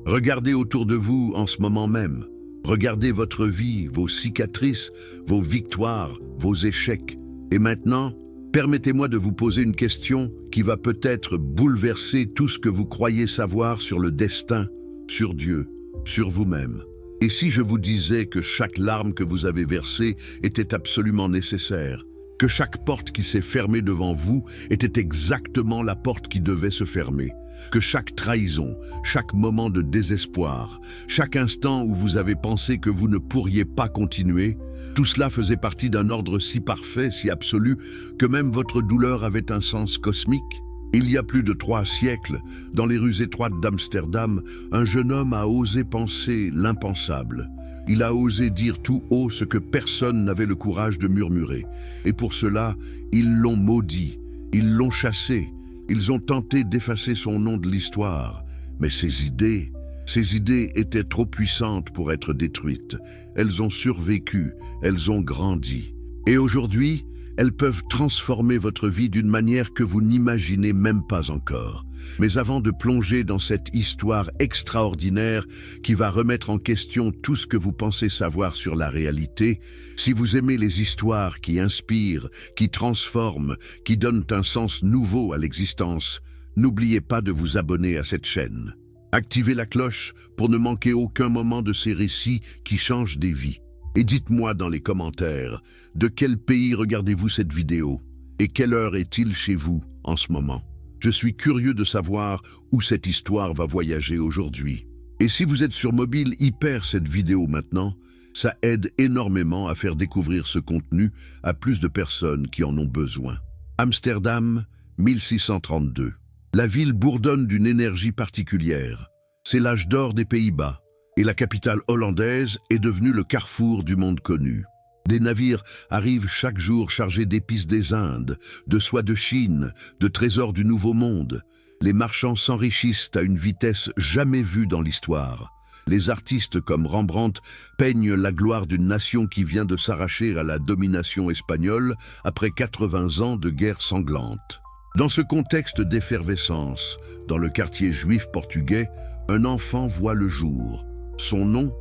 Regardez autour de vous en ce moment même. Regardez votre vie, vos cicatrices, vos victoires, vos échecs. Et maintenant, permettez-moi de vous poser une question qui va peut-être bouleverser tout ce que vous croyez savoir sur le destin, sur Dieu, sur vous-même. Et si je vous disais que chaque larme que vous avez versée était absolument nécessaire, que chaque porte qui s'est fermée devant vous était exactement la porte qui devait se fermer, que chaque trahison, chaque moment de désespoir, chaque instant où vous avez pensé que vous ne pourriez pas continuer, tout cela faisait partie d'un ordre si parfait, si absolu, que même votre douleur avait un sens cosmique? Il y a plus de 3 siècles, dans les rues étroites d'Amsterdam, un jeune homme a osé penser l'impensable. Il a osé dire tout haut ce que personne n'avait le courage de murmurer. Et pour cela, ils l'ont maudit, ils l'ont chassé, ils ont tenté d'effacer son nom de l'histoire. Mais ces idées étaient trop puissantes pour être détruites. Elles ont survécu, elles ont grandi. Et aujourd'hui, elles peuvent transformer votre vie d'une manière que vous n'imaginez même pas encore. Mais avant de plonger dans cette histoire extraordinaire qui va remettre en question tout ce que vous pensez savoir sur la réalité, si vous aimez les histoires qui inspirent, qui transforment, qui donnent un sens nouveau à l'existence, n'oubliez pas de vous abonner à cette chaîne. Activez la cloche pour ne manquer aucun moment de ces récits qui changent des vies. Et dites-moi dans les commentaires, de quel pays regardez-vous cette vidéo? Et quelle heure est-il chez vous en ce moment? Je suis curieux de savoir où cette histoire va voyager aujourd'hui. Et si vous êtes sur mobile, hyper cette vidéo maintenant, ça aide énormément à faire découvrir ce contenu à plus de personnes qui en ont besoin. Amsterdam, 1632. La ville bourdonne d'une énergie particulière. C'est l'âge d'or des Pays-Bas. Et la capitale hollandaise est devenue le carrefour du monde connu. Des navires arrivent chaque jour chargés d'épices des Indes, de soie de Chine, de trésors du Nouveau Monde. Les marchands s'enrichissent à une vitesse jamais vue dans l'histoire. Les artistes comme Rembrandt peignent la gloire d'une nation qui vient de s'arracher à la domination espagnole après 80 ans de guerre sanglante. Dans ce contexte d'effervescence, dans le quartier juif portugais, un enfant voit le jour. Son nom,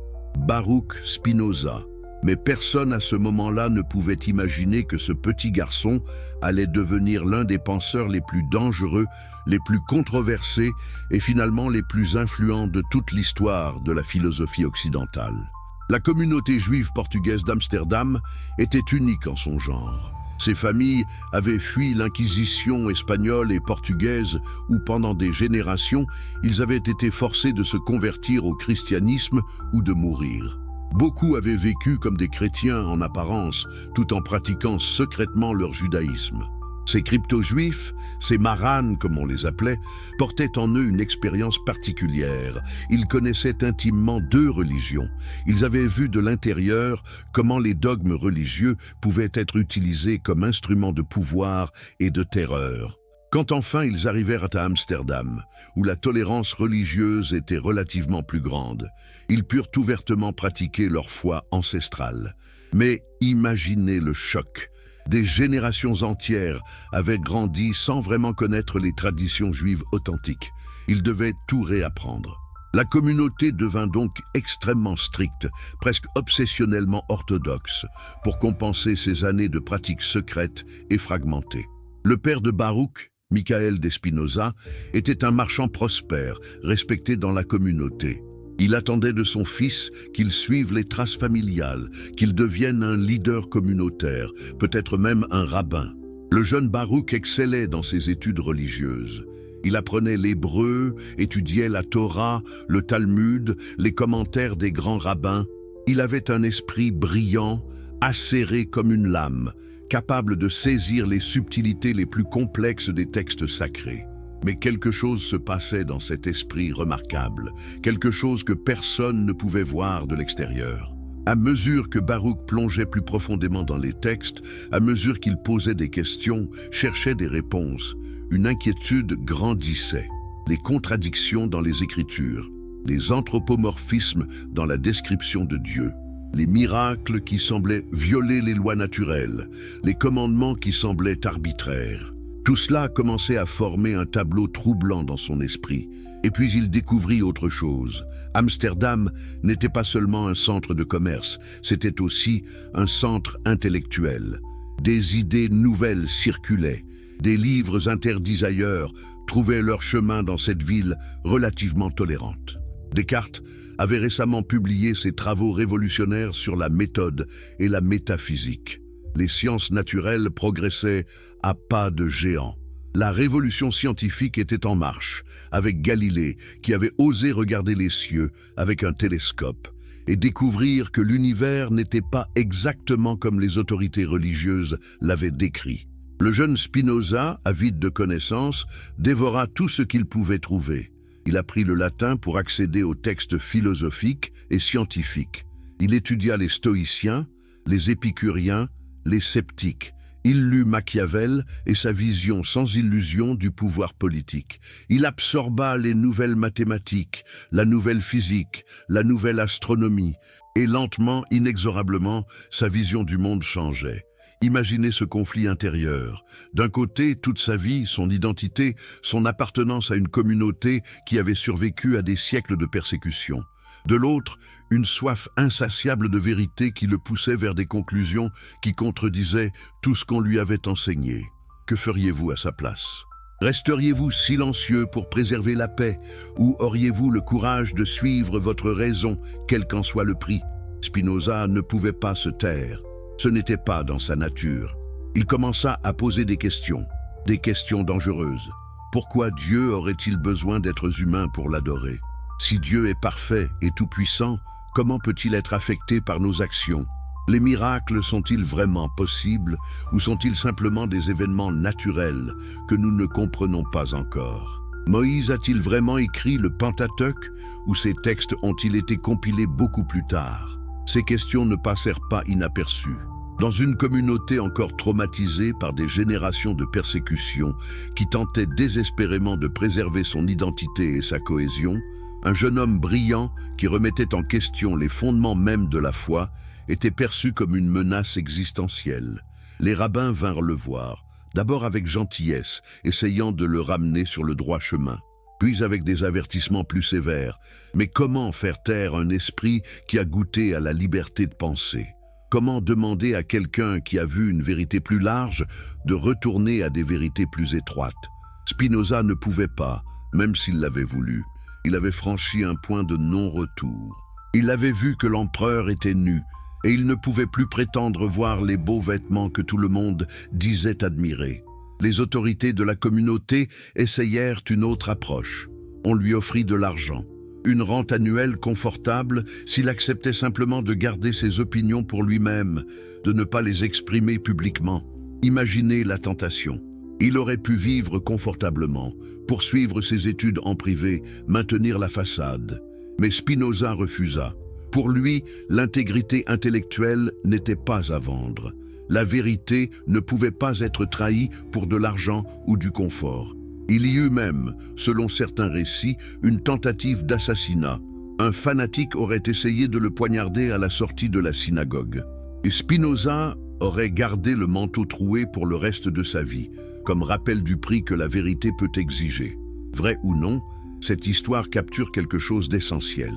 Baruch Spinoza. Mais personne à ce moment-là ne pouvait imaginer que ce petit garçon allait devenir l'un des penseurs les plus dangereux, les plus controversés et finalement les plus influents de toute l'histoire de la philosophie occidentale. La communauté juive portugaise d'Amsterdam était unique en son genre. Ces familles avaient fui l'Inquisition espagnole et portugaise où pendant des générations, ils avaient été forcés de se convertir au christianisme ou de mourir. Beaucoup avaient vécu comme des chrétiens en apparence, tout en pratiquant secrètement leur judaïsme. Ces crypto-juifs, ces maranes comme on les appelait, portaient en eux une expérience particulière. Ils connaissaient intimement 2 religions. Ils avaient vu de l'intérieur comment les dogmes religieux pouvaient être utilisés comme instruments de pouvoir et de terreur. Quand enfin ils arrivèrent à Amsterdam, où la tolérance religieuse était relativement plus grande, ils purent ouvertement pratiquer leur foi ancestrale. Mais imaginez le choc. Des générations entières avaient grandi sans vraiment connaître les traditions juives authentiques. Ils devaient tout réapprendre. La communauté devint donc extrêmement stricte, presque obsessionnellement orthodoxe, pour compenser ces années de pratiques secrètes et fragmentées. Le père de Baruch, Michael de Spinoza, était un marchand prospère, respecté dans la communauté. Il attendait de son fils qu'il suive les traces familiales, qu'il devienne un leader communautaire, peut-être même un rabbin. Le jeune Baruch excellait dans ses études religieuses. Il apprenait l'hébreu, étudiait la Torah, le Talmud, les commentaires des grands rabbins. Il avait un esprit brillant, acéré comme une lame, capable de saisir les subtilités les plus complexes des textes sacrés. Mais quelque chose se passait dans cet esprit remarquable, quelque chose que personne ne pouvait voir de l'extérieur. À mesure que Baruch plongeait plus profondément dans les textes, à mesure qu'il posait des questions, cherchait des réponses, une inquiétude grandissait. Les contradictions dans les Écritures, les anthropomorphismes dans la description de Dieu, les miracles qui semblaient violer les lois naturelles, les commandements qui semblaient arbitraires. Tout cela commençait à former un tableau troublant dans son esprit. Et puis il découvrit autre chose. Amsterdam n'était pas seulement un centre de commerce, c'était aussi un centre intellectuel. Des idées nouvelles circulaient. Des livres interdits ailleurs trouvaient leur chemin dans cette ville relativement tolérante. Descartes avait récemment publié ses travaux révolutionnaires sur la méthode et la métaphysique. Les sciences naturelles progressaient à pas de géant. La révolution scientifique était en marche, avec Galilée qui avait osé regarder les cieux avec un télescope et découvrir que l'univers n'était pas exactement comme les autorités religieuses l'avaient décrit. Le jeune Spinoza, avide de connaissances, dévora tout ce qu'il pouvait trouver. Il apprit le latin pour accéder aux textes philosophiques et scientifiques. Il étudia les stoïciens, les épicuriens, les sceptiques. Il lut Machiavel et sa vision sans illusion du pouvoir politique. Il absorba les nouvelles mathématiques, la nouvelle physique, la nouvelle astronomie, et lentement, inexorablement, sa vision du monde changeait. Imaginez ce conflit intérieur. D'un côté, toute sa vie, son identité, son appartenance à une communauté qui avait survécu à des siècles de persécution. De l'autre, une soif insatiable de vérité qui le poussait vers des conclusions qui contredisaient tout ce qu'on lui avait enseigné. Que feriez-vous à sa place? Resteriez-vous silencieux pour préserver la paix, ou auriez-vous le courage de suivre votre raison, quel qu'en soit le prix? Spinoza ne pouvait pas se taire. Ce n'était pas dans sa nature. Il commença à poser des questions dangereuses. Pourquoi Dieu aurait-il besoin d'êtres humains pour l'adorer? Si Dieu est parfait et tout-puissant, comment peut-il être affecté par nos actions? Les miracles sont-ils vraiment possibles ou sont-ils simplement des événements naturels que nous ne comprenons pas encore? Moïse a-t-il vraiment écrit le Pentateuque ou ces textes ont-ils été compilés beaucoup plus tard? Ces questions ne passèrent pas inaperçues. Dans une communauté encore traumatisée par des générations de persécutions qui tentaient désespérément de préserver son identité et sa cohésion, un jeune homme brillant qui remettait en question les fondements mêmes de la foi était perçu comme une menace existentielle. Les rabbins vinrent le voir, d'abord avec gentillesse, essayant de le ramener sur le droit chemin, puis avec des avertissements plus sévères. Mais comment faire taire un esprit qui a goûté à la liberté de penser? Comment demander à quelqu'un qui a vu une vérité plus large de retourner à des vérités plus étroites? Spinoza ne pouvait pas, même s'il l'avait voulu. Il avait franchi un point de non-retour. Il avait vu que l'empereur était nu, et il ne pouvait plus prétendre voir les beaux vêtements que tout le monde disait admirer. Les autorités de la communauté essayèrent une autre approche. On lui offrit de l'argent, une rente annuelle confortable s'il acceptait simplement de garder ses opinions pour lui-même, de ne pas les exprimer publiquement. Imaginez la tentation. Il aurait pu vivre confortablement, poursuivre ses études en privé, maintenir la façade. Mais Spinoza refusa. Pour lui, l'intégrité intellectuelle n'était pas à vendre. La vérité ne pouvait pas être trahie pour de l'argent ou du confort. Il y eut même, selon certains récits, une tentative d'assassinat. Un fanatique aurait essayé de le poignarder à la sortie de la synagogue. Et Spinoza aurait gardé le manteau troué pour le reste de sa vie, comme rappel du prix que la vérité peut exiger. Vrai ou non, cette histoire capture quelque chose d'essentiel.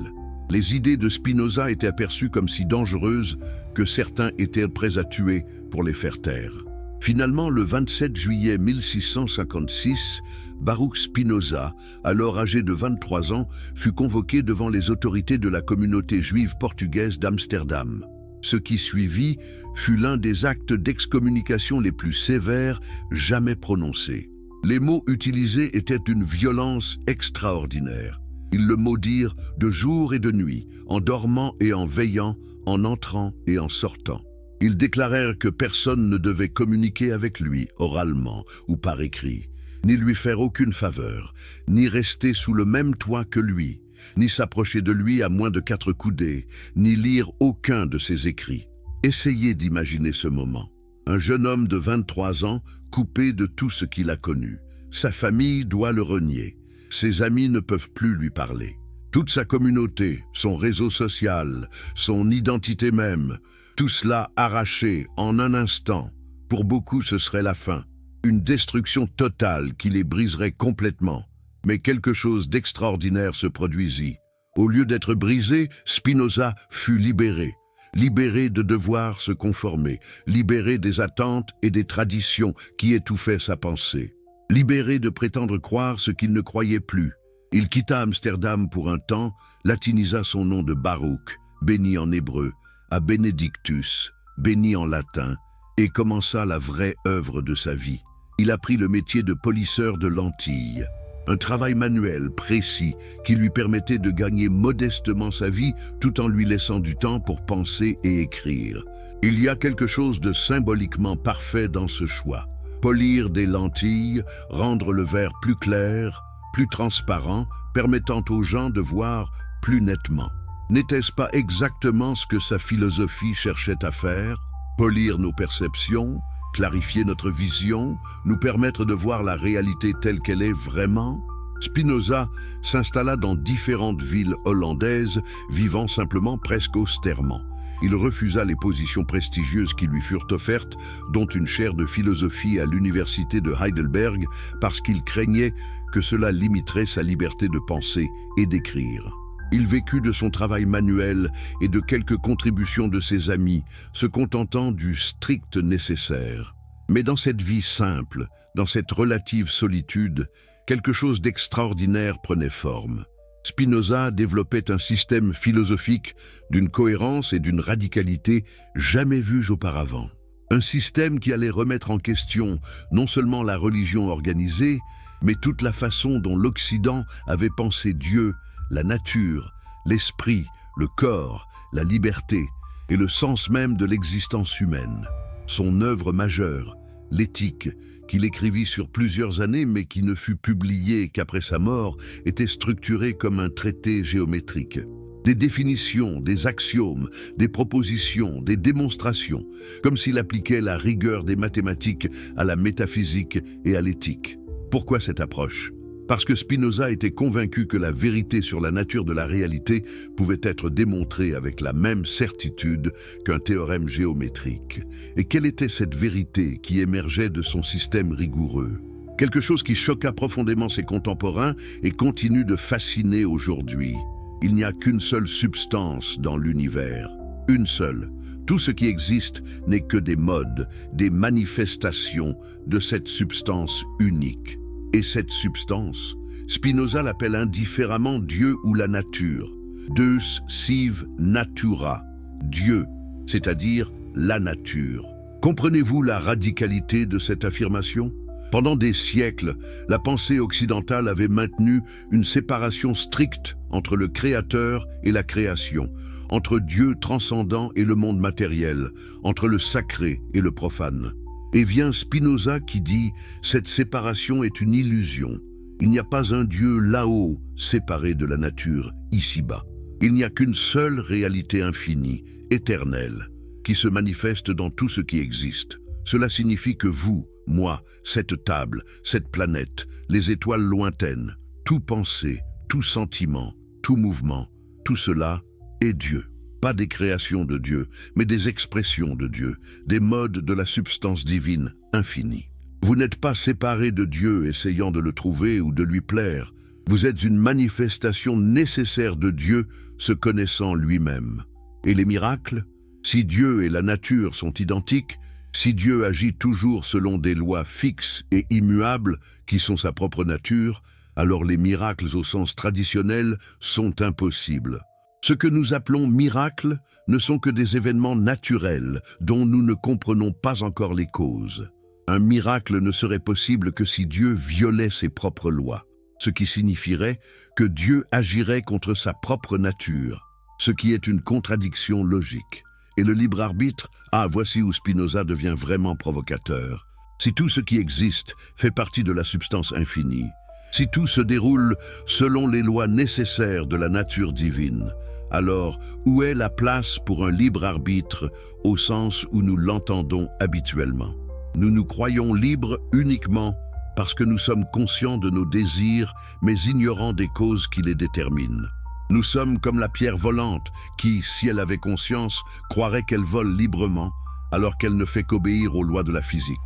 Les idées de Spinoza étaient aperçues comme si dangereuses que certains étaient prêts à tuer pour les faire taire. Finalement, le 27 juillet 1656, Baruch Spinoza, alors âgé de 23 ans, fut convoqué devant les autorités de la communauté juive portugaise d'Amsterdam. Ce qui suivit fut l'un des actes d'excommunication les plus sévères jamais prononcés. Les mots utilisés étaient d'une violence extraordinaire. Ils le maudirent de jour et de nuit, en dormant et en veillant, en entrant et en sortant. Ils déclarèrent que personne ne devait communiquer avec lui, oralement ou par écrit, ni lui faire aucune faveur, ni rester sous le même toit que lui, ni s'approcher de lui à moins de 4 coudées, ni lire aucun de ses écrits. Essayez d'imaginer ce moment. Un jeune homme de 23 ans, coupé de tout ce qu'il a connu. Sa famille doit le renier. Ses amis ne peuvent plus lui parler. Toute sa communauté, son réseau social, son identité même, tout cela arraché en un instant. Pour beaucoup, ce serait la fin. une destruction totale qui les briserait complètement. Mais quelque chose d'extraordinaire se produisit. Au lieu d'être brisé, Spinoza fut libéré. Libéré de devoir se conformer, libéré des attentes et des traditions qui étouffaient sa pensée. Libéré de prétendre croire ce qu'il ne croyait plus. Il quitta Amsterdam pour un temps, latinisa son nom de Baruch, béni en hébreu, à Benedictus, béni en latin, et commença la vraie œuvre de sa vie. Il apprit le métier de polisseur de lentilles. Un travail manuel précis qui lui permettait de gagner modestement sa vie tout en lui laissant du temps pour penser et écrire. Il y a quelque chose de symboliquement parfait dans ce choix. Polir des lentilles, rendre le verre plus clair, plus transparent, permettant aux gens de voir plus nettement. N'était-ce pas exactement ce que sa philosophie cherchait à faire? Polir nos perceptions, clarifier notre vision, nous permettre de voir la réalité telle qu'elle est vraiment? Spinoza s'installa dans différentes villes hollandaises, vivant simplement presque austèrement. Il refusa les positions prestigieuses qui lui furent offertes, dont une chaire de philosophie à l'université de Heidelberg, parce qu'il craignait que cela limiterait sa liberté de penser et d'écrire. Il vécut de son travail manuel et de quelques contributions de ses amis, se contentant du strict nécessaire. Mais dans cette vie simple, dans cette relative solitude, quelque chose d'extraordinaire prenait forme. Spinoza développait un système philosophique d'une cohérence et d'une radicalité jamais vues auparavant. Un système qui allait remettre en question non seulement la religion organisée, mais toute la façon dont l'Occident avait pensé Dieu, la nature, l'esprit, le corps, la liberté et le sens même de l'existence humaine. Son œuvre majeure, l'Éthique, qu'il écrivit sur plusieurs années mais qui ne fut publiée qu'après sa mort, était structurée comme un traité géométrique. Des définitions, des axiomes, des propositions, des démonstrations, comme s'il appliquait la rigueur des mathématiques à la métaphysique et à l'éthique. Pourquoi cette approche ? Parce que Spinoza était convaincu que la vérité sur la nature de la réalité pouvait être démontrée avec la même certitude qu'un théorème géométrique. Et quelle était cette vérité qui émergeait de son système rigoureux? Quelque chose qui choqua profondément ses contemporains et continue de fasciner aujourd'hui. Il n'y a qu'une seule substance dans l'univers, une seule. Tout ce qui existe n'est que des modes, des manifestations de cette substance unique. Et cette substance, Spinoza l'appelle indifféremment Dieu ou la nature. Deus sive natura, Dieu, c'est-à-dire la nature. Comprenez-vous la radicalité de cette affirmation? Pendant des siècles, la pensée occidentale avait maintenu une séparation stricte entre le Créateur et la création, entre Dieu transcendant et le monde matériel, entre le sacré et le profane. Et vient Spinoza qui dit « Cette séparation est une illusion. Il n'y a pas un Dieu là-haut, séparé de la nature, ici-bas. Il n'y a qu'une seule réalité infinie, éternelle, qui se manifeste dans tout ce qui existe. Cela signifie que vous, moi, cette table, cette planète, les étoiles lointaines, tout pensée, tout sentiment, tout mouvement, tout cela est Dieu. Pas des créations de Dieu, mais des expressions de Dieu, des modes de la substance divine infinie. Vous n'êtes pas séparés de Dieu essayant de le trouver ou de lui plaire. Vous êtes une manifestation nécessaire de Dieu se connaissant lui-même. Et les miracles? Si Dieu et la nature sont identiques, si Dieu agit toujours selon des lois fixes et immuables qui sont sa propre nature, alors les miracles au sens traditionnel sont impossibles. Ce que nous appelons miracles ne sont que des événements naturels dont nous ne comprenons pas encore les causes. Un miracle ne serait possible que si Dieu violait ses propres lois, ce qui signifierait que Dieu agirait contre sa propre nature, ce qui est une contradiction logique. Et le libre arbitre, voici où Spinoza devient vraiment provocateur. Si tout ce qui existe fait partie de la substance infinie, si tout se déroule selon les lois nécessaires de la nature divine, alors où est la place pour un libre arbitre au sens où nous l'entendons habituellement? Nous nous croyons libres uniquement parce que nous sommes conscients de nos désirs, mais ignorants des causes qui les déterminent. Nous sommes comme la pierre volante qui, si elle avait conscience, croirait qu'elle vole librement, alors qu'elle ne fait qu'obéir aux lois de la physique.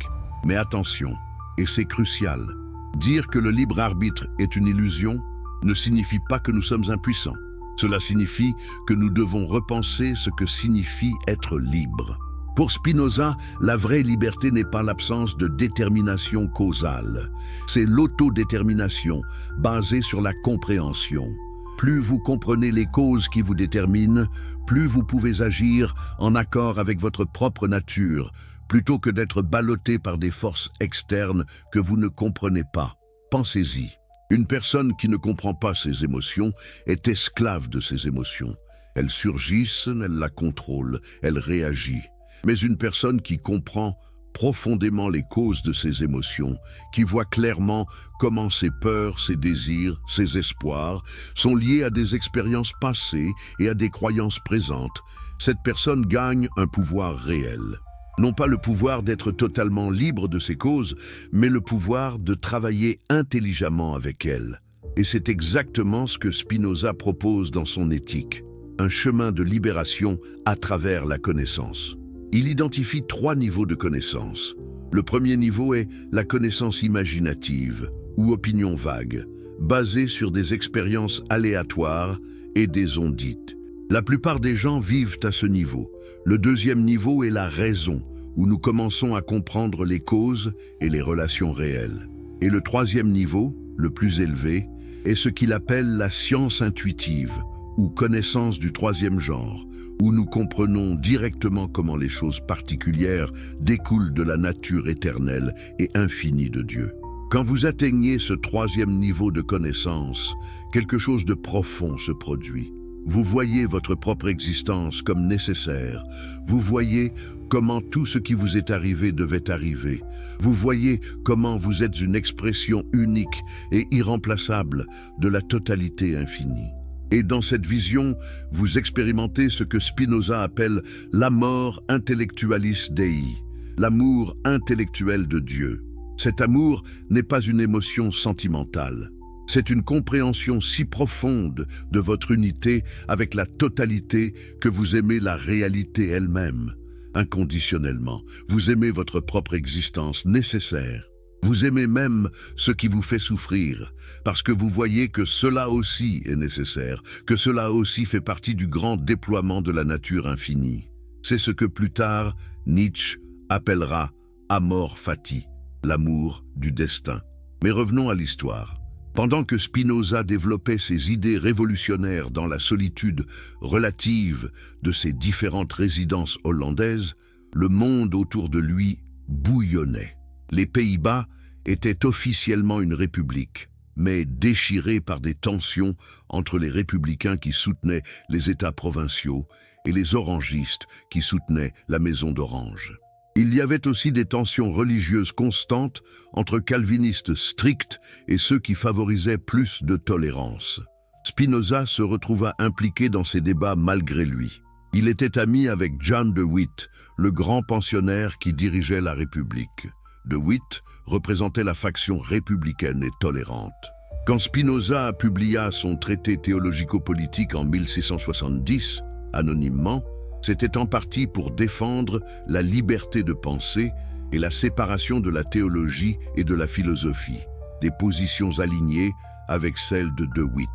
Mais attention, Et c'est crucial. Dire que le libre arbitre est une illusion ne signifie pas que nous sommes impuissants. Cela signifie que nous devons repenser ce que signifie être libre. Pour Spinoza, la vraie liberté n'est pas l'absence de détermination causale. C'est l'autodétermination, basée sur la compréhension. Plus vous comprenez les causes qui vous déterminent, plus vous pouvez agir en accord avec votre propre nature, plutôt que d'être ballotté par des forces externes que vous ne comprenez pas. Pensez-y. Une personne qui ne comprend pas ses émotions est esclave de ses émotions. Elles surgissent, elle la contrôle, elle réagit. Mais une personne qui comprend profondément les causes de ses émotions, qui voit clairement comment ses peurs, ses désirs, ses espoirs sont liés à des expériences passées et à des croyances présentes, cette personne gagne un pouvoir réel. Non pas le pouvoir d'être totalement libre de ses causes, mais le pouvoir de travailler intelligemment avec elles. Et c'est exactement ce que Spinoza propose dans son éthique, un chemin de libération à travers la connaissance. Il identifie 3 niveaux de connaissance. Le premier niveau est la connaissance imaginative, ou opinion vague, basée sur des expériences aléatoires et des ondites. La plupart des gens vivent à ce niveau. Le deuxième niveau est la raison, où nous commençons à comprendre les causes et les relations réelles. Et le troisième niveau, le plus élevé, est ce qu'il appelle la science intuitive, ou connaissance du troisième genre, où nous comprenons directement comment les choses particulières découlent de la nature éternelle et infinie de Dieu. Quand vous atteignez ce troisième niveau de connaissance, quelque chose de profond se produit. Vous voyez votre propre existence comme nécessaire. Vous voyez comment tout ce qui vous est arrivé devait arriver. Vous voyez comment vous êtes une expression unique et irremplaçable de la totalité infinie. Et dans cette vision, vous expérimentez ce que Spinoza appelle l'amor intellectualis Dei, l'amour intellectuel de Dieu. Cet amour n'est pas une émotion sentimentale. C'est une compréhension si profonde de votre unité avec la totalité que vous aimez la réalité elle-même. Inconditionnellement, vous aimez votre propre existence nécessaire. Vous aimez même ce qui vous fait souffrir, parce que vous voyez que cela aussi est nécessaire, que cela aussi fait partie du grand déploiement de la nature infinie. C'est ce que plus tard Nietzsche appellera amor fati, l'amour du destin. Mais revenons à l'histoire. Pendant que Spinoza développait ses idées révolutionnaires dans la solitude relative de ses différentes résidences hollandaises, le monde autour de lui bouillonnait. Les Pays-Bas étaient officiellement une république, mais déchirée par des tensions entre les républicains qui soutenaient les États provinciaux et les orangistes qui soutenaient la Maison d'Orange. Il y avait aussi des tensions religieuses constantes entre calvinistes stricts et ceux qui favorisaient plus de tolérance. Spinoza se retrouva impliqué dans ces débats malgré lui. Il était ami avec John de Witt, le grand pensionnaire qui dirigeait la République. De Witt représentait la faction républicaine et tolérante. Quand Spinoza publia son traité théologico-politique en 1670, anonymement, c'était en partie pour défendre la liberté de penser et la séparation de la théologie et de la philosophie, des positions alignées avec celles de Witt.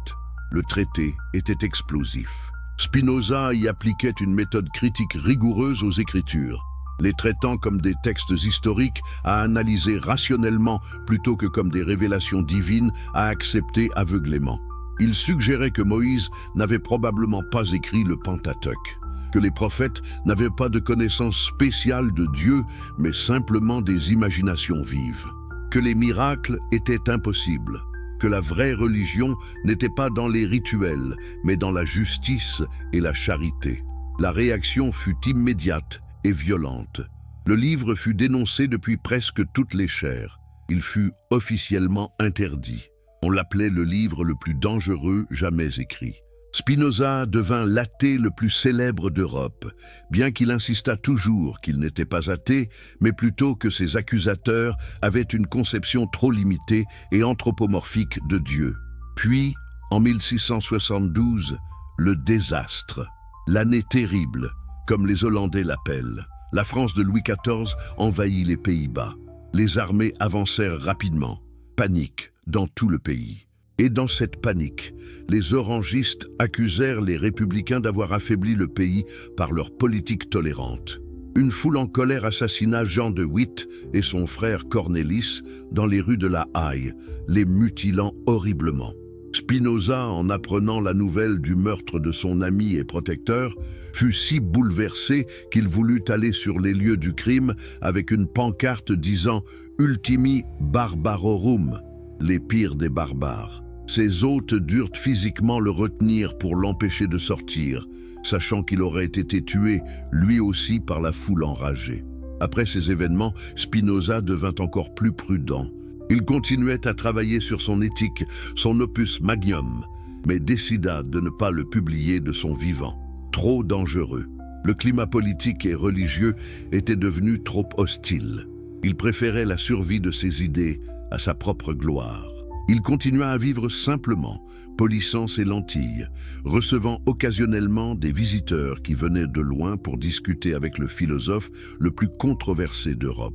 Le traité était explosif. Spinoza y appliquait une méthode critique rigoureuse aux Écritures, les traitant comme des textes historiques à analyser rationnellement plutôt que comme des révélations divines à accepter aveuglément. Il suggérait que Moïse n'avait probablement pas écrit le Pentateuque, que les prophètes n'avaient pas de connaissance spéciale de Dieu, mais simplement des imaginations vives, que les miracles étaient impossibles, que la vraie religion n'était pas dans les rituels, mais dans la justice et la charité. La réaction fut immédiate et violente. Le livre fut dénoncé depuis presque toutes les chaires. Il fut officiellement interdit. On l'appelait le livre le plus dangereux jamais écrit. Spinoza devint l'athée le plus célèbre d'Europe, bien qu'il insistât toujours qu'il n'était pas athée, mais plutôt que ses accusateurs avaient une conception trop limitée et anthropomorphique de Dieu. Puis, en 1672, le désastre, l'année terrible, comme les Hollandais l'appellent. La France de Louis XIV envahit les Pays-Bas. Les armées avancèrent rapidement. Panique dans tout le pays. Et dans cette panique, les orangistes accusèrent les républicains d'avoir affaibli le pays par leur politique tolérante. Une foule en colère assassina Jean de Witt et son frère Cornelis dans les rues de La Haye, les mutilant horriblement. Spinoza, en apprenant la nouvelle du meurtre de son ami et protecteur, fut si bouleversé qu'il voulut aller sur les lieux du crime avec une pancarte disant « Ultimi barbarorum », les pires des barbares. Ses hôtes durent physiquement le retenir pour l'empêcher de sortir, sachant qu'il aurait été tué, lui aussi, par la foule enragée. Après ces événements, Spinoza devint encore plus prudent. Il continuait à travailler sur son éthique, son opus magnum, mais décida de ne pas le publier de son vivant. Trop dangereux. Le climat politique et religieux était devenu trop hostile. Il préférait la survie de ses idées à sa propre gloire. Il continua à vivre simplement, polissant ses lentilles, recevant occasionnellement des visiteurs qui venaient de loin pour discuter avec le philosophe le plus controversé d'Europe.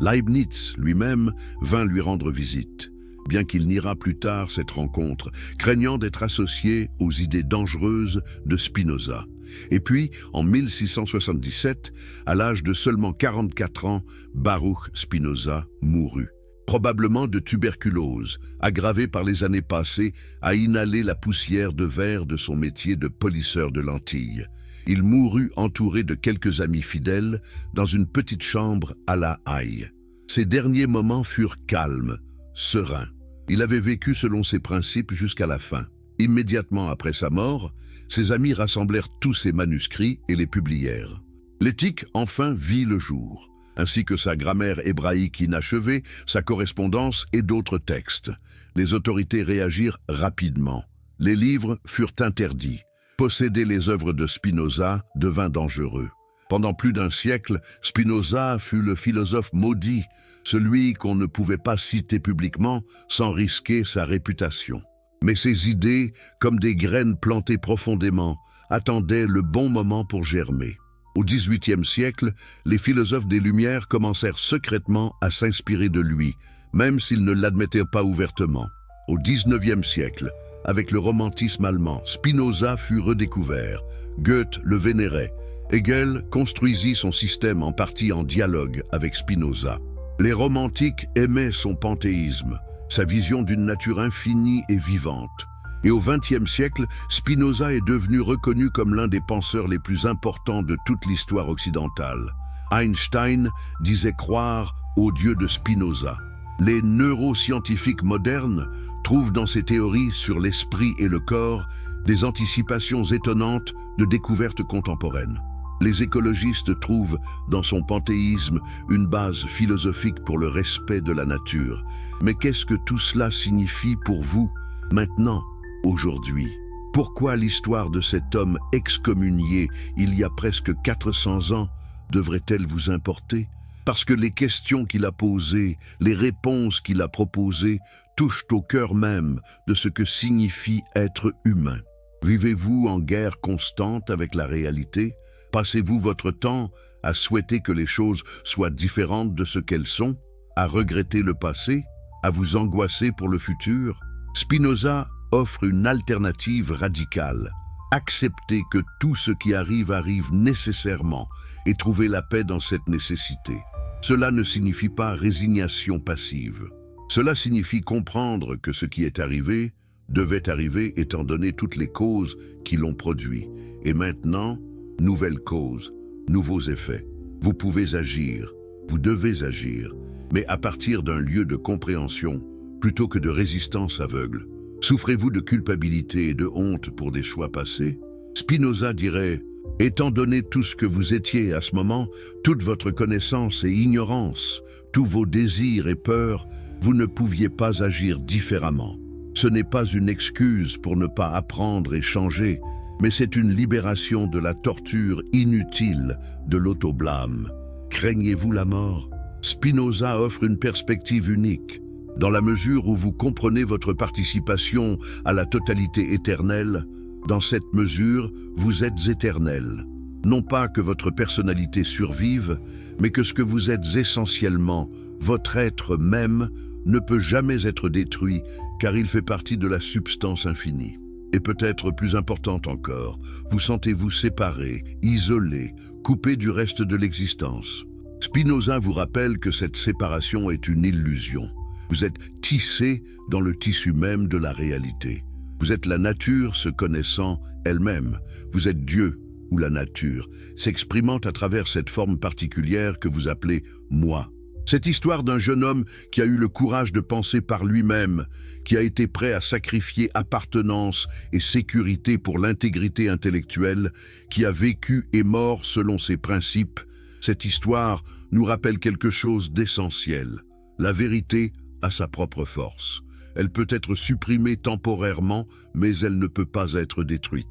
Leibniz lui-même vint lui rendre visite, bien qu'il niera plus tard cette rencontre, craignant d'être associé aux idées dangereuses de Spinoza. Et puis, en 1677, à l'âge de seulement 44 ans, Baruch Spinoza mourut. Probablement de tuberculose, aggravé par les années passées à inhaler la poussière de verre de son métier de polisseur de lentilles. Il mourut entouré de quelques amis fidèles dans une petite chambre à La Haye. Ses derniers moments furent calmes, sereins. Il avait vécu selon ses principes jusqu'à la fin. Immédiatement après sa mort, ses amis rassemblèrent tous ses manuscrits et les publièrent. L'éthique, enfin, vit le jour, ainsi que sa grammaire hébraïque inachevée, sa correspondance et d'autres textes. Les autorités réagirent rapidement. Les livres furent interdits. Posséder les œuvres de Spinoza devint dangereux. Pendant plus d'un siècle, Spinoza fut le philosophe maudit, celui qu'on ne pouvait pas citer publiquement sans risquer sa réputation. Mais ses idées, comme des graines plantées profondément, attendaient le bon moment pour germer. Au XVIIIe siècle, les philosophes des Lumières commencèrent secrètement à s'inspirer de lui, même s'ils ne l'admettaient pas ouvertement. Au XIXe siècle, avec le romantisme allemand, Spinoza fut redécouvert. Goethe le vénérait. Hegel construisit son système en partie en dialogue avec Spinoza. Les romantiques aimaient son panthéisme, sa vision d'une nature infinie et vivante. Et au XXe siècle, Spinoza est devenu reconnu comme l'un des penseurs les plus importants de toute l'histoire occidentale. Einstein disait croire au Dieu de Spinoza. Les neuroscientifiques modernes trouvent dans ses théories sur l'esprit et le corps des anticipations étonnantes de découvertes contemporaines. Les écologistes trouvent dans son panthéisme une base philosophique pour le respect de la nature. Mais qu'est-ce que tout cela signifie pour vous, maintenant, aujourd'hui? Pourquoi l'histoire de cet homme excommunié il y a presque 400 ans devrait-elle vous importer? Parce que les questions qu'il a posées, les réponses qu'il a proposées, touchent au cœur même de ce que signifie être humain. Vivez-vous en guerre constante avec la réalité? Passez-vous votre temps à souhaiter que les choses soient différentes de ce qu'elles sont? À regretter le passé? À vous angoisser pour le futur? Spinoza offre une alternative radicale. Accepter que tout ce qui arrive arrive nécessairement et trouver la paix dans cette nécessité. Cela ne signifie pas résignation passive. Cela signifie comprendre que ce qui est arrivé devait arriver étant donné toutes les causes qui l'ont produit. Et maintenant, nouvelles causes, nouveaux effets. Vous pouvez agir, vous devez agir, mais à partir d'un lieu de compréhension plutôt que de résistance aveugle. Souffrez-vous de culpabilité et de honte pour des choix passés? Spinoza dirait « Étant donné tout ce que vous étiez à ce moment, toute votre connaissance et ignorance, tous vos désirs et peurs, vous ne pouviez pas agir différemment. Ce n'est pas une excuse pour ne pas apprendre et changer, mais c'est une libération de la torture inutile de l'autoblâme. Craignez-vous la mort? Spinoza offre une perspective unique. Dans la mesure où vous comprenez votre participation à la totalité éternelle, dans cette mesure, vous êtes éternel. Non pas que votre personnalité survive, mais que ce que vous êtes essentiellement, Votre être même ne peut jamais être détruit car il fait partie de la substance infinie. Et peut-être plus importante encore, vous sentez-vous séparé, isolé, coupé du reste de l'existence. Spinoza vous rappelle que cette séparation est une illusion. Vous êtes tissé dans le tissu même de la réalité. Vous êtes la nature se connaissant elle-même. Vous êtes Dieu ou la nature, s'exprimant à travers cette forme particulière que vous appelez « moi ». Cette histoire d'un jeune homme qui a eu le courage de penser par lui-même, qui a été prêt à sacrifier appartenance et sécurité pour l'intégrité intellectuelle, qui a vécu et mort selon ses principes, cette histoire nous rappelle quelque chose d'essentiel. La vérité a sa propre force. Elle peut être supprimée temporairement, mais elle ne peut pas être détruite.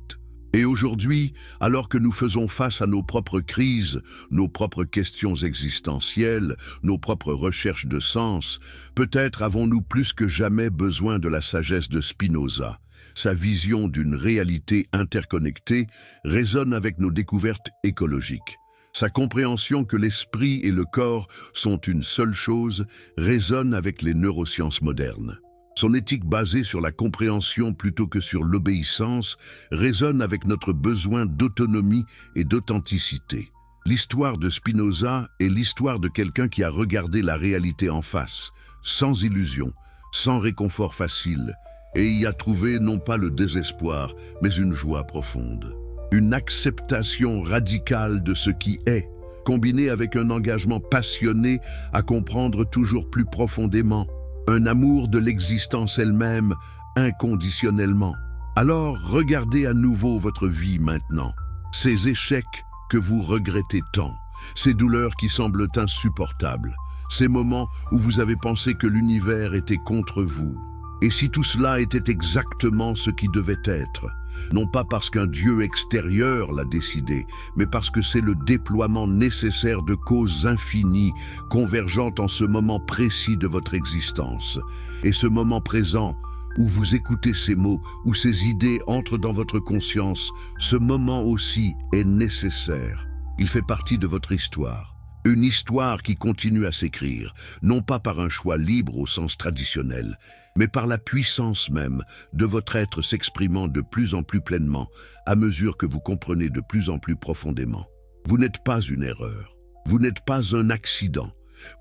Et aujourd'hui, alors que nous faisons face à nos propres crises, nos propres questions existentielles, nos propres recherches de sens, peut-être avons-nous plus que jamais besoin de la sagesse de Spinoza. Sa vision d'une réalité interconnectée résonne avec nos découvertes écologiques. Sa compréhension que l'esprit et le corps sont une seule chose résonne avec les neurosciences modernes. Son éthique basée sur la compréhension plutôt que sur l'obéissance résonne avec notre besoin d'autonomie et d'authenticité. L'histoire de Spinoza est l'histoire de quelqu'un qui a regardé la réalité en face, sans illusion, sans réconfort facile, et y a trouvé non pas le désespoir, mais une joie profonde. Une acceptation radicale de ce qui est, combinée avec un engagement passionné à comprendre toujours plus profondément. Un amour de l'existence elle-même, inconditionnellement. Alors, regardez à nouveau votre vie maintenant. Ces échecs que vous regrettez tant, ces douleurs qui semblent insupportables, ces moments où vous avez pensé que l'univers était contre vous. Et si tout cela était exactement ce qui devait être, non pas parce qu'un Dieu extérieur l'a décidé, mais parce que c'est le déploiement nécessaire de causes infinies convergant en ce moment précis de votre existence. Et ce moment présent, où vous écoutez ces mots, où ces idées entrent dans votre conscience, ce moment aussi est nécessaire. Il fait partie de votre histoire. Une histoire qui continue à s'écrire, non pas par un choix libre au sens traditionnel, mais par la puissance même de votre être s'exprimant de plus en plus pleinement à mesure que vous comprenez de plus en plus profondément. Vous n'êtes pas une erreur, vous n'êtes pas un accident,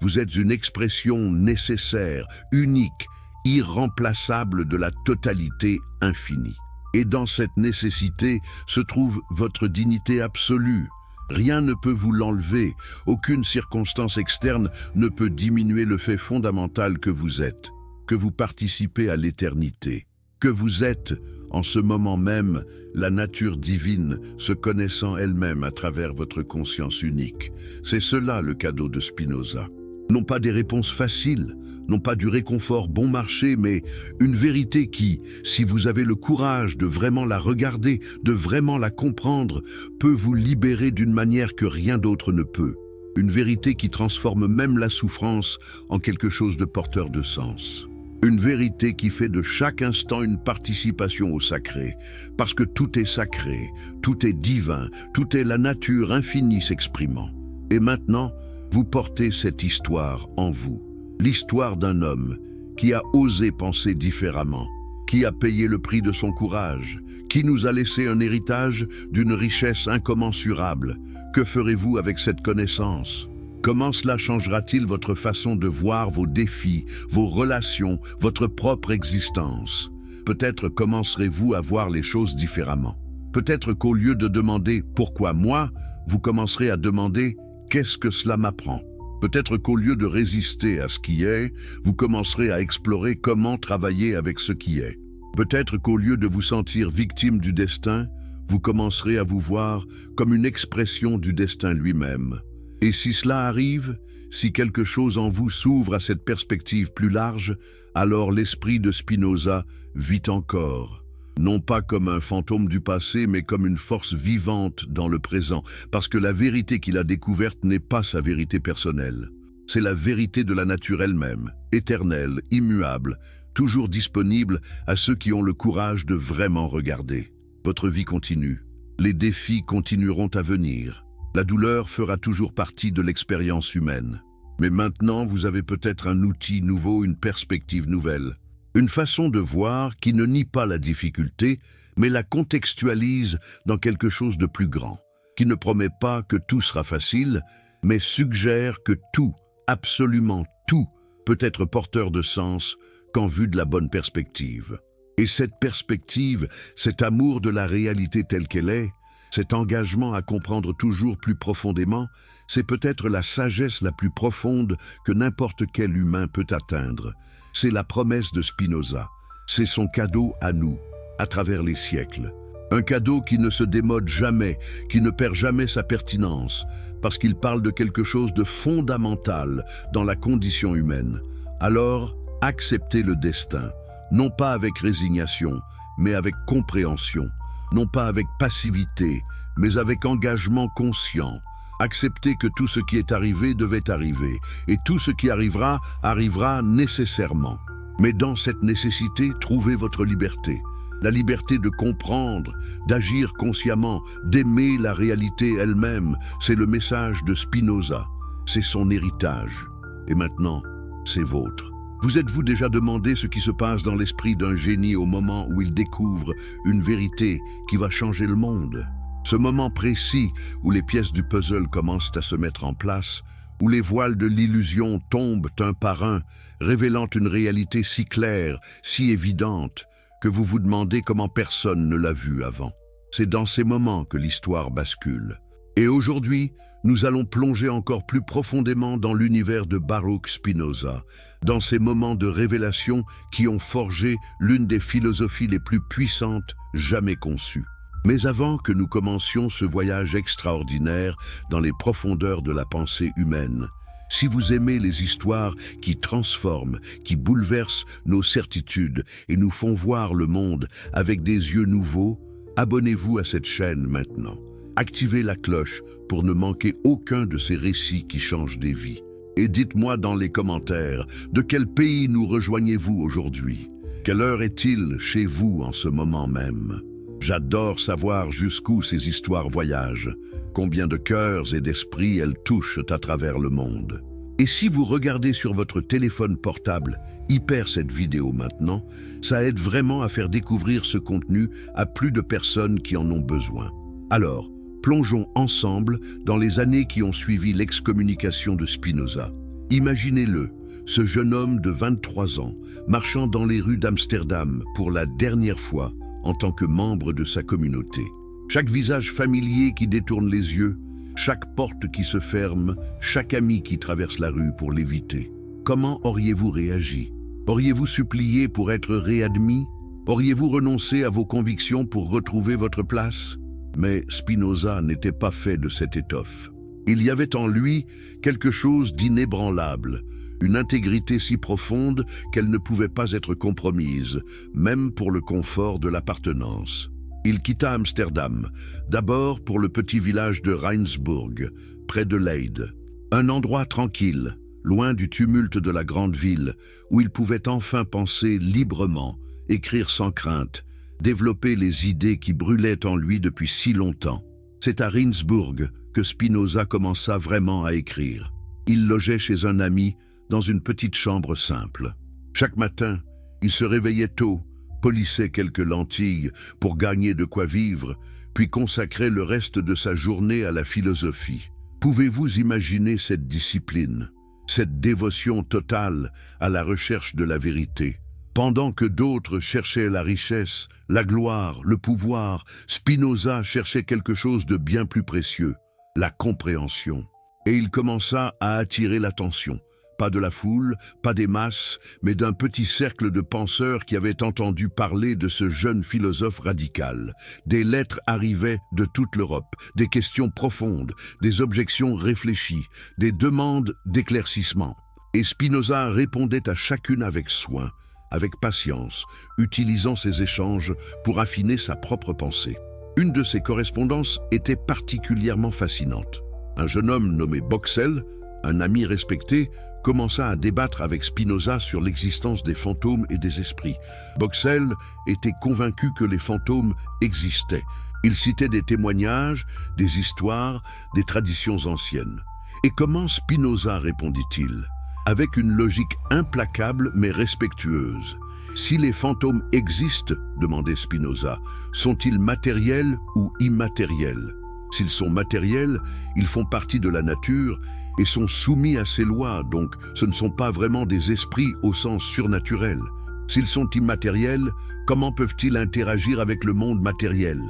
vous êtes une expression nécessaire, unique, irremplaçable de la totalité infinie. Et dans cette nécessité se trouve votre dignité absolue. Rien ne peut vous l'enlever, aucune circonstance externe ne peut diminuer le fait fondamental que vous êtes, que vous participez à l'éternité, que vous êtes, en ce moment même, la nature divine se connaissant elle-même à travers votre conscience unique. C'est cela le cadeau de Spinoza. Non pas des réponses faciles, non pas du réconfort bon marché, mais une vérité qui, si vous avez le courage de vraiment la regarder, de vraiment la comprendre, peut vous libérer d'une manière que rien d'autre ne peut. Une vérité qui transforme même la souffrance en quelque chose de porteur de sens. Une vérité qui fait de chaque instant une participation au sacré, parce que tout est sacré, tout est divin, tout est la nature infinie s'exprimant. Et maintenant, vous portez cette histoire en vous. L'histoire d'un homme qui a osé penser différemment, qui a payé le prix de son courage, qui nous a laissé un héritage d'une richesse incommensurable. Que ferez-vous avec cette connaissance? Comment cela changera-t-il votre façon de voir vos défis, vos relations, votre propre existence? Peut-être commencerez-vous à voir les choses différemment. Peut-être qu'au lieu de demander « pourquoi moi ?», vous commencerez à demander « qu'est-ce que cela m'apprend ?» Peut-être qu'au lieu de résister à ce qui est, vous commencerez à explorer comment travailler avec ce qui est. Peut-être qu'au lieu de vous sentir victime du destin, vous commencerez à vous voir comme une expression du destin lui-même. Et si cela arrive, si quelque chose en vous s'ouvre à cette perspective plus large, alors l'esprit de Spinoza vit encore. Non pas comme un fantôme du passé, mais comme une force vivante dans le présent, parce que la vérité qu'il a découverte n'est pas sa vérité personnelle. C'est la vérité de la nature elle-même, éternelle, immuable, toujours disponible à ceux qui ont le courage de vraiment regarder. Votre vie continue. Les défis continueront à venir. La douleur fera toujours partie de l'expérience humaine. Mais maintenant, vous avez peut-être un outil nouveau, une perspective nouvelle. Une façon de voir qui ne nie pas la difficulté, mais la contextualise dans quelque chose de plus grand, qui ne promet pas que tout sera facile, mais suggère que tout, absolument tout, peut être porteur de sens quand vu de la bonne perspective. Et cette perspective, cet amour de la réalité telle qu'elle est, cet engagement à comprendre toujours plus profondément, c'est peut-être la sagesse la plus profonde que n'importe quel humain peut atteindre. C'est la promesse de Spinoza. C'est son cadeau à nous, à travers les siècles. Un cadeau qui ne se démode jamais, qui ne perd jamais sa pertinence, parce qu'il parle de quelque chose de fondamental dans la condition humaine. Alors, acceptez le destin, non pas avec résignation, mais avec compréhension, non pas avec passivité, mais avec engagement conscient. Acceptez que tout ce qui est arrivé devait arriver, et tout ce qui arrivera, arrivera nécessairement. Mais dans cette nécessité, trouvez votre liberté. La liberté de comprendre, d'agir consciemment, d'aimer la réalité elle-même, c'est le message de Spinoza. C'est son héritage. Et maintenant, c'est vôtre. Vous êtes-vous déjà demandé ce qui se passe dans l'esprit d'un génie au moment où il découvre une vérité qui va changer le monde? Ce moment précis où les pièces du puzzle commencent à se mettre en place, où les voiles de l'illusion tombent un par un, révélant une réalité si claire, si évidente, que vous vous demandez comment personne ne l'a vue avant. C'est dans ces moments que l'histoire bascule. Et aujourd'hui, nous allons plonger encore plus profondément dans l'univers de Baruch Spinoza, dans ces moments de révélation qui ont forgé l'une des philosophies les plus puissantes jamais conçues. Mais avant que nous commencions ce voyage extraordinaire dans les profondeurs de la pensée humaine, si vous aimez les histoires qui transforment, qui bouleversent nos certitudes et nous font voir le monde avec des yeux nouveaux, abonnez-vous à cette chaîne maintenant. Activez la cloche pour ne manquer aucun de ces récits qui changent des vies. Et dites-moi dans les commentaires, de quel pays nous rejoignez-vous aujourd'hui? Quelle heure est-il chez vous en ce moment même? J'adore savoir jusqu'où ces histoires voyagent, combien de cœurs et d'esprits elles touchent à travers le monde. Et si vous regardez sur votre téléphone portable, hyper cette vidéo maintenant, ça aide vraiment à faire découvrir ce contenu à plus de personnes qui en ont besoin. Alors, plongeons ensemble dans les années qui ont suivi l'excommunication de Spinoza. Imaginez-le, ce jeune homme de 23 ans, marchant dans les rues d'Amsterdam pour la dernière fois en tant que membre de sa communauté. Chaque visage familier qui détourne les yeux, chaque porte qui se ferme, chaque ami qui traverse la rue pour l'éviter. Comment auriez-vous réagi? Auriez-vous supplié pour être réadmis? Auriez-vous renoncé à vos convictions pour retrouver votre place? Mais Spinoza n'était pas fait de cette étoffe. Il y avait en lui quelque chose d'inébranlable, une intégrité si profonde qu'elle ne pouvait pas être compromise, même pour le confort de l'appartenance. Il quitta Amsterdam, d'abord pour le petit village de Rijnsburg, près de Leyde. Un endroit tranquille, loin du tumulte de la grande ville, où il pouvait enfin penser librement, écrire sans crainte, développer les idées qui brûlaient en lui depuis si longtemps. C'est à Rijnsburg que Spinoza commença vraiment à écrire. Il logeait chez un ami dans une petite chambre simple. Chaque matin, il se réveillait tôt, polissait quelques lentilles pour gagner de quoi vivre, puis consacrait le reste de sa journée à la philosophie. Pouvez-vous imaginer cette discipline, cette dévotion totale à la recherche de la vérité? Pendant que d'autres cherchaient la richesse, la gloire, le pouvoir, Spinoza cherchait quelque chose de bien plus précieux, la compréhension. Et il commença à attirer l'attention. Pas de la foule, pas des masses, mais d'un petit cercle de penseurs qui avaient entendu parler de ce jeune philosophe radical. Des lettres arrivaient de toute l'Europe, des questions profondes, des objections réfléchies, des demandes d'éclaircissement. Et Spinoza répondait à chacune avec soin, avec patience, utilisant ces échanges pour affiner sa propre pensée. Une de ces correspondances était particulièrement fascinante. Un jeune homme nommé Boxel, un ami respecté, commença à débattre avec Spinoza sur l'existence des fantômes et des esprits. Boxel était convaincu que les fantômes existaient. Il citait des témoignages, des histoires, des traditions anciennes. Et comment Spinoza répondit-il? Avec une logique implacable mais respectueuse. Si les fantômes existent, demandait Spinoza, sont-ils matériels ou immatériels? S'ils sont matériels, ils font partie de la nature et sont soumis à ses lois, donc ce ne sont pas vraiment des esprits au sens surnaturel. S'ils sont immatériels, comment peuvent-ils interagir avec le monde matériel?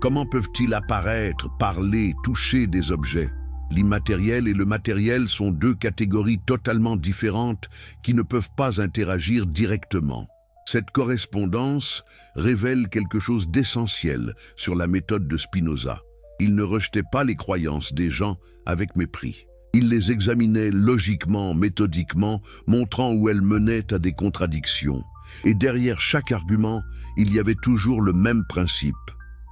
Comment peuvent-ils apparaître, parler, toucher des objets? L'immatériel et le matériel sont deux catégories totalement différentes qui ne peuvent pas interagir directement. Cette correspondance révèle quelque chose d'essentiel sur la méthode de Spinoza. Il ne rejetait pas les croyances des gens avec mépris. Il les examinait logiquement, méthodiquement, montrant où elles menaient à des contradictions. Et derrière chaque argument, il y avait toujours le même principe.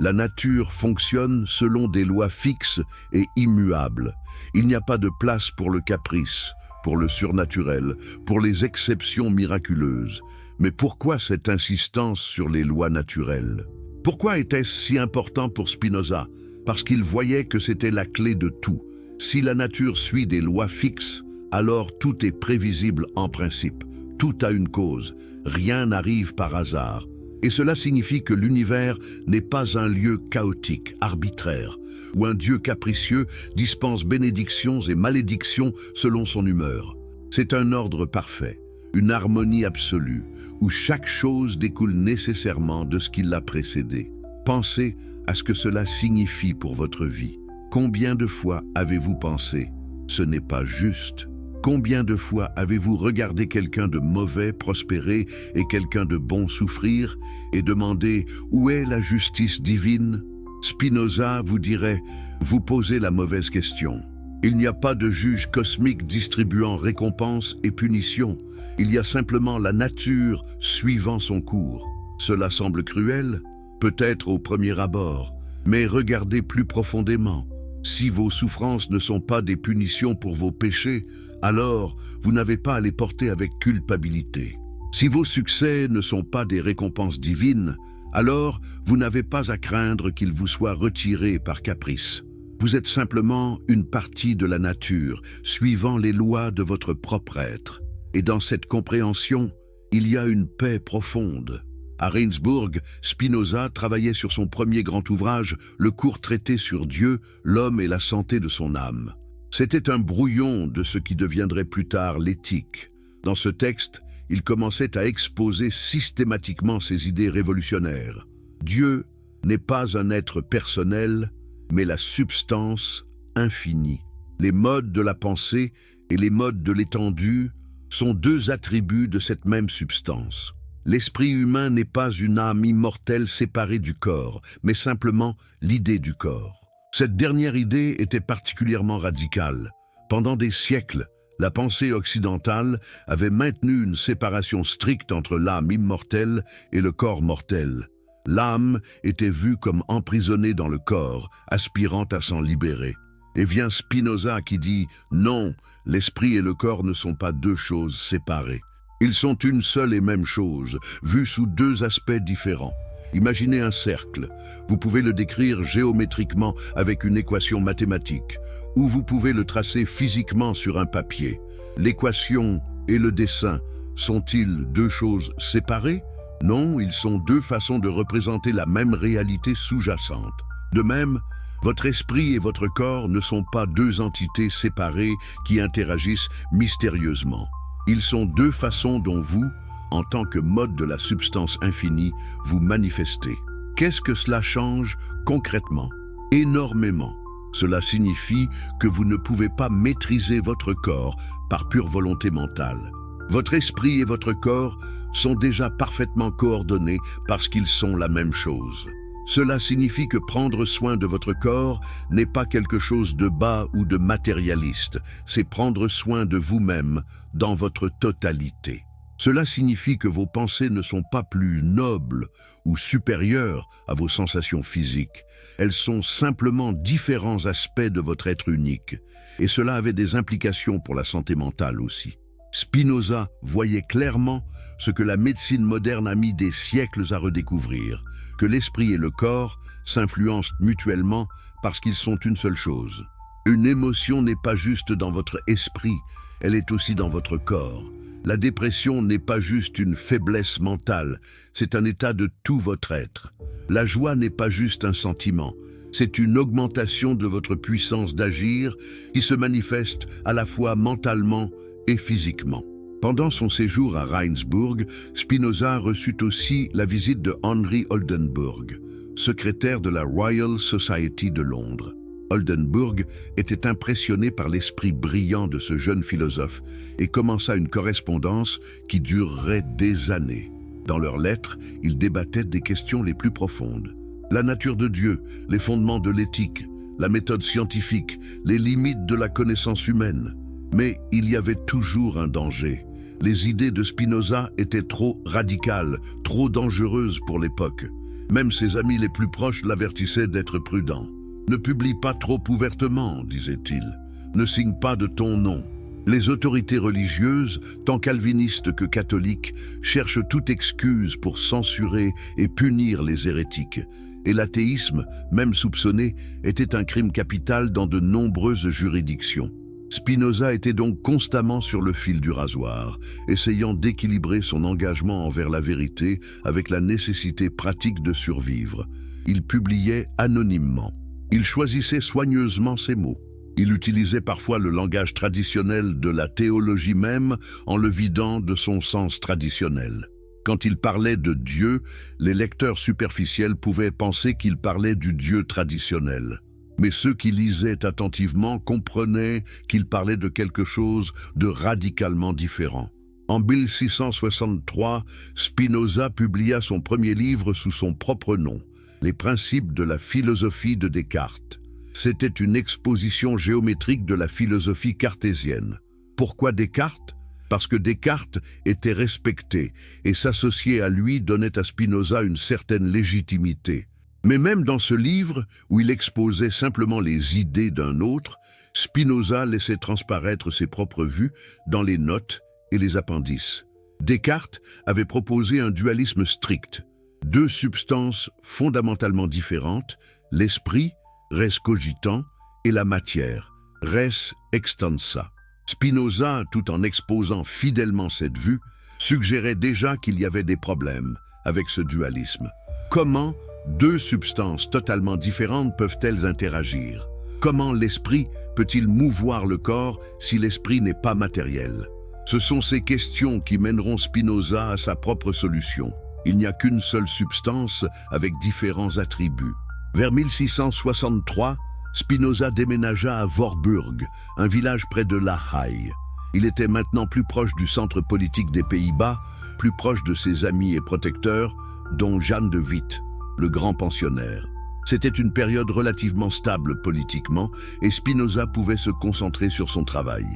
La nature fonctionne selon des lois fixes et immuables. Il n'y a pas de place pour le caprice, pour le surnaturel, pour les exceptions miraculeuses. Mais pourquoi cette insistance sur les lois naturelles? Pourquoi était-ce si important pour Spinoza? Parce qu'il voyait que c'était la clé de tout. Si la nature suit des lois fixes, alors tout est prévisible en principe. Tout a une cause. Rien n'arrive par hasard. Et cela signifie que l'univers n'est pas un lieu chaotique, arbitraire, où un Dieu capricieux dispense bénédictions et malédictions selon son humeur. C'est un ordre parfait, une harmonie absolue, où chaque chose découle nécessairement de ce qui l'a précédé. Pensez à ce que cela signifie pour votre vie. Combien de fois avez-vous pensé « ce n'est pas juste » ? Combien de fois avez-vous regardé quelqu'un de mauvais prospérer et quelqu'un de bon souffrir et demandé « où est la justice divine ?» Spinoza vous dirait « vous posez la mauvaise question ». Il n'y a pas de juge cosmique distribuant récompenses et punitions. Il y a simplement la nature suivant son cours. Cela semble cruel, peut-être au premier abord, mais regardez plus profondément. Si vos souffrances ne sont pas des punitions pour vos péchés, alors vous n'avez pas à les porter avec culpabilité. Si vos succès ne sont pas des récompenses divines, alors vous n'avez pas à craindre qu'ils vous soient retirés par caprice. Vous êtes simplement une partie de la nature, suivant les lois de votre propre être. Et dans cette compréhension, il y a une paix profonde. À Regensburg, Spinoza travaillait sur son premier grand ouvrage, le court traité sur Dieu, l'homme et la santé de son âme. C'était un brouillon de ce qui deviendrait plus tard l'éthique. Dans ce texte, il commençait à exposer systématiquement ses idées révolutionnaires. Dieu n'est pas un être personnel, mais la substance infinie. Les modes de la pensée et les modes de l'étendue sont deux attributs de cette même substance. L'esprit humain n'est pas une âme immortelle séparée du corps, mais simplement l'idée du corps. Cette dernière idée était particulièrement radicale. Pendant des siècles, la pensée occidentale avait maintenu une séparation stricte entre l'âme immortelle et le corps mortel. L'âme était vue comme emprisonnée dans le corps, aspirant à s'en libérer. Et vient Spinoza qui dit « Non, l'esprit et le corps ne sont pas deux choses séparées. Ils sont une seule et même chose, vus sous deux aspects différents. Imaginez un cercle. Vous pouvez le décrire géométriquement avec une équation mathématique, ou vous pouvez le tracer physiquement sur un papier. L'équation et le dessin sont-ils deux choses séparées? Non, ils sont deux façons de représenter la même réalité sous-jacente. De même, votre esprit et votre corps ne sont pas deux entités séparées qui interagissent mystérieusement. Ils sont deux façons dont vous, en tant que mode de la substance infinie, vous manifestez. Qu'est-ce que cela change concrètement? Énormément. Cela signifie que vous ne pouvez pas maîtriser votre corps par pure volonté mentale. Votre esprit et votre corps sont déjà parfaitement coordonnés parce qu'ils sont la même chose. Cela signifie que prendre soin de votre corps n'est pas quelque chose de bas ou de matérialiste, c'est prendre soin de vous-même dans votre totalité. Cela signifie que vos pensées ne sont pas plus nobles ou supérieures à vos sensations physiques. Elles sont simplement différents aspects de votre être unique. Et cela avait des implications pour la santé mentale aussi. Spinoza voyait clairement ce que la médecine moderne a mis des siècles à redécouvrir, que l'esprit et le corps s'influencent mutuellement parce qu'ils sont une seule chose. Une émotion n'est pas juste dans votre esprit, elle est aussi dans votre corps. La dépression n'est pas juste une faiblesse mentale, c'est un état de tout votre être. La joie n'est pas juste un sentiment, c'est une augmentation de votre puissance d'agir qui se manifeste à la fois mentalement et physiquement. Pendant son séjour à Rijnsburg, Spinoza reçut aussi la visite de Henry Oldenburg, secrétaire de la Royal Society de Londres. Oldenburg était impressionné par l'esprit brillant de ce jeune philosophe et commença une correspondance qui durerait des années. Dans leurs lettres, ils débattaient des questions les plus profondes. La nature de Dieu, les fondements de l'éthique, la méthode scientifique, les limites de la connaissance humaine. Mais il y avait toujours un danger. Les idées de Spinoza étaient trop radicales, trop dangereuses pour l'époque. Même ses amis les plus proches l'avertissaient d'être prudent. « Ne publie pas trop ouvertement », disait-il. « Ne signe pas de ton nom. » Les autorités religieuses, tant calvinistes que catholiques, cherchent toute excuse pour censurer et punir les hérétiques. Et l'athéisme, même soupçonné, était un crime capital dans de nombreuses juridictions. Spinoza était donc constamment sur le fil du rasoir, essayant d'équilibrer son engagement envers la vérité avec la nécessité pratique de survivre. Il publiait anonymement. Il choisissait soigneusement ses mots. Il utilisait parfois le langage traditionnel de la théologie même en le vidant de son sens traditionnel. Quand il parlait de Dieu, les lecteurs superficiels pouvaient penser qu'il parlait du Dieu traditionnel. Mais ceux qui lisaient attentivement comprenaient qu'il parlait de quelque chose de radicalement différent. En 1663, Spinoza publia son premier livre sous son propre nom, Les principes de la philosophie de Descartes. C'était une exposition géométrique de la philosophie cartésienne. Pourquoi Descartes ? Parce que Descartes était respecté et s'associer à lui donnait à Spinoza une certaine légitimité. Mais même dans ce livre, où il exposait simplement les idées d'un autre, Spinoza laissait transparaître ses propres vues dans les notes et les appendices. Descartes avait proposé un dualisme strict. Deux substances fondamentalement différentes, l'esprit, res cogitant, et la matière, res extensa. Spinoza, tout en exposant fidèlement cette vue, suggérait déjà qu'il y avait des problèmes avec ce dualisme. Comment deux substances totalement différentes peuvent-elles interagir? Comment l'esprit peut-il mouvoir le corps si l'esprit n'est pas matériel? Ce sont ces questions qui mèneront Spinoza à sa propre solution. Il n'y a qu'une seule substance avec différents attributs. Vers 1663, Spinoza déménagea à Voorburg, un village près de La Haye. Il était maintenant plus proche du centre politique des Pays-Bas, plus proche de ses amis et protecteurs, dont Jan de Witt, le grand pensionnaire. C'était une période relativement stable politiquement et Spinoza pouvait se concentrer sur son travail.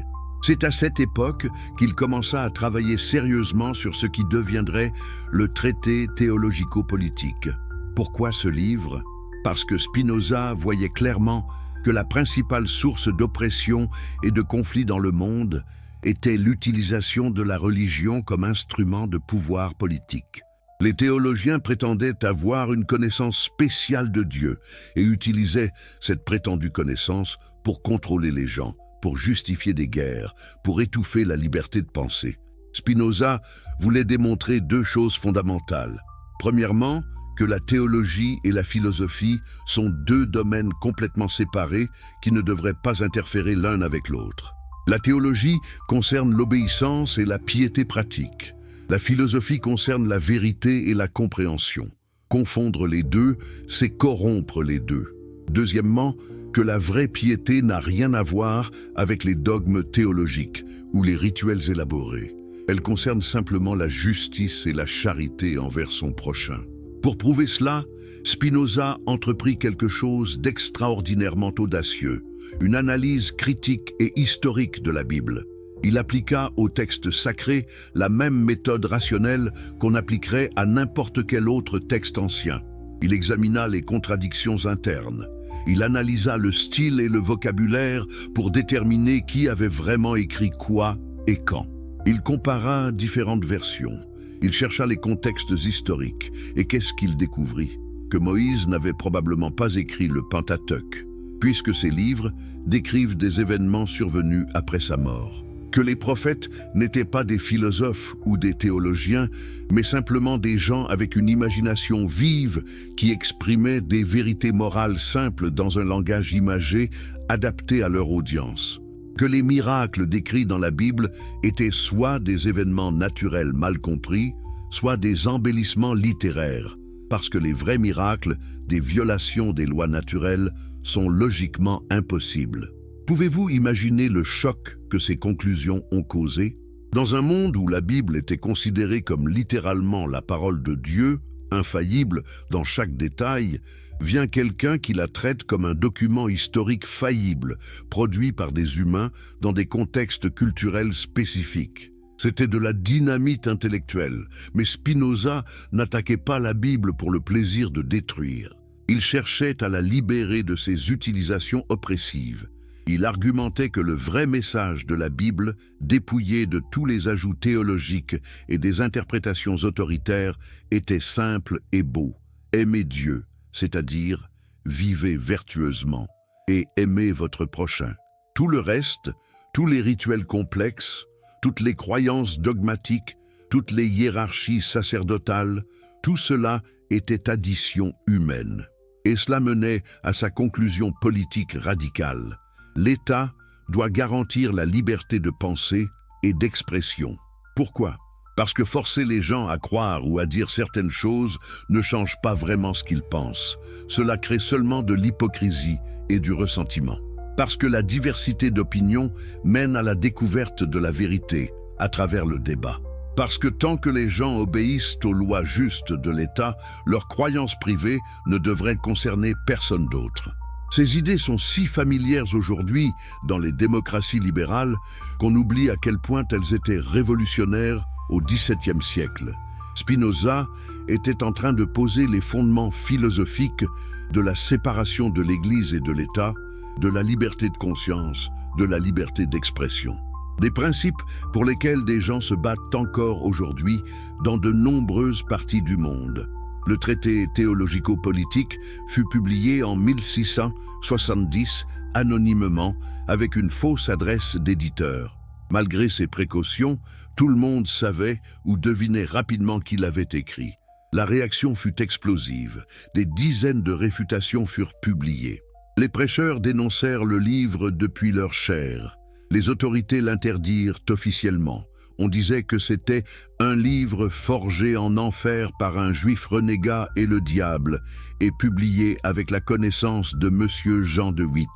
C'est à cette époque qu'il commença à travailler sérieusement sur ce qui deviendrait le traité théologico-politique. Pourquoi ce livre ? Parce que Spinoza voyait clairement que la principale source d'oppression et de conflits dans le monde était l'utilisation de la religion comme instrument de pouvoir politique. Les théologiens prétendaient avoir une connaissance spéciale de Dieu et utilisaient cette prétendue connaissance pour contrôler les gens, pour justifier des guerres, pour étouffer la liberté de penser. Spinoza voulait démontrer deux choses fondamentales. Premièrement, que la théologie et la philosophie sont deux domaines complètement séparés qui ne devraient pas interférer l'un avec l'autre. La théologie concerne l'obéissance et la piété pratique. La philosophie concerne la vérité et la compréhension. Confondre les deux, c'est corrompre les deux. Deuxièmement, que la vraie piété n'a rien à voir avec les dogmes théologiques ou les rituels élaborés. Elle concerne simplement la justice et la charité envers son prochain. Pour prouver cela, Spinoza entreprit quelque chose d'extraordinairement audacieux, une analyse critique et historique de la Bible. Il appliqua au texte sacré la même méthode rationnelle qu'on appliquerait à n'importe quel autre texte ancien. Il examina les contradictions internes. Il analysa le style et le vocabulaire pour déterminer qui avait vraiment écrit quoi et quand. Il compara différentes versions. Il chercha les contextes historiques. Et qu'est-ce qu'il découvrit? Que Moïse n'avait probablement pas écrit le Pentateuque. puisque ces livres décrivent des événements survenus après sa mort. Que les prophètes n'étaient pas des philosophes ou des théologiens, mais simplement des gens avec une imagination vive qui exprimaient des vérités morales simples dans un langage imagé adapté à leur audience. Que les miracles décrits dans la Bible étaient soit des événements naturels mal compris, soit des embellissements littéraires, parce que les vrais miracles, des violations des lois naturelles, sont logiquement impossibles. Pouvez-vous imaginer le choc que ces conclusions ont causé? Dans un monde où la Bible était considérée comme littéralement la parole de Dieu, infaillible dans chaque détail, vient quelqu'un qui la traite comme un document historique faillible, produit par des humains dans des contextes culturels spécifiques. C'était de la dynamite intellectuelle, mais Spinoza n'attaquait pas la Bible pour le plaisir de détruire. Il cherchait à la libérer de ses utilisations oppressives. Il argumentait que le vrai message de la Bible, dépouillé de tous les ajouts théologiques et des interprétations autoritaires, était simple et beau. Aimez Dieu, c'est-à-dire vivez vertueusement et aimez votre prochain. Tout le reste, tous les rituels complexes, toutes les croyances dogmatiques, toutes les hiérarchies sacerdotales, tout cela était addition humaine. Et cela menait à sa conclusion politique radicale. L'État doit garantir la liberté de pensée et d'expression. Pourquoi? Parce que forcer les gens à croire ou à dire certaines choses ne change pas vraiment ce qu'ils pensent. Cela crée seulement de l'hypocrisie et du ressentiment. Parce que la diversité d'opinions mène à la découverte de la vérité à travers le débat. Parce que tant que les gens obéissent aux lois justes de l'État, leurs croyances privées ne devraient concerner personne d'autre. Ces idées sont si familières aujourd'hui dans les démocraties libérales qu'on oublie à quel point elles étaient révolutionnaires au XVIIe siècle. Spinoza était en train de poser les fondements philosophiques de la séparation de l'Église et de l'État, de la liberté de conscience, de la liberté d'expression. Des principes pour lesquels des gens se battent encore aujourd'hui dans de nombreuses parties du monde. Le traité théologico-politique fut publié en 1670 anonymement avec une fausse adresse d'éditeur. Malgré ses précautions, tout le monde savait ou devinait rapidement qui l'avait écrit. La réaction fut explosive. Des dizaines de réfutations furent publiées. Les prêcheurs dénoncèrent le livre depuis leur chair. Les autorités l'interdirent officiellement. On disait que c'était un livre forgé en enfer par un juif renégat et le diable, et publié avec la connaissance de Monsieur Jean de Witt.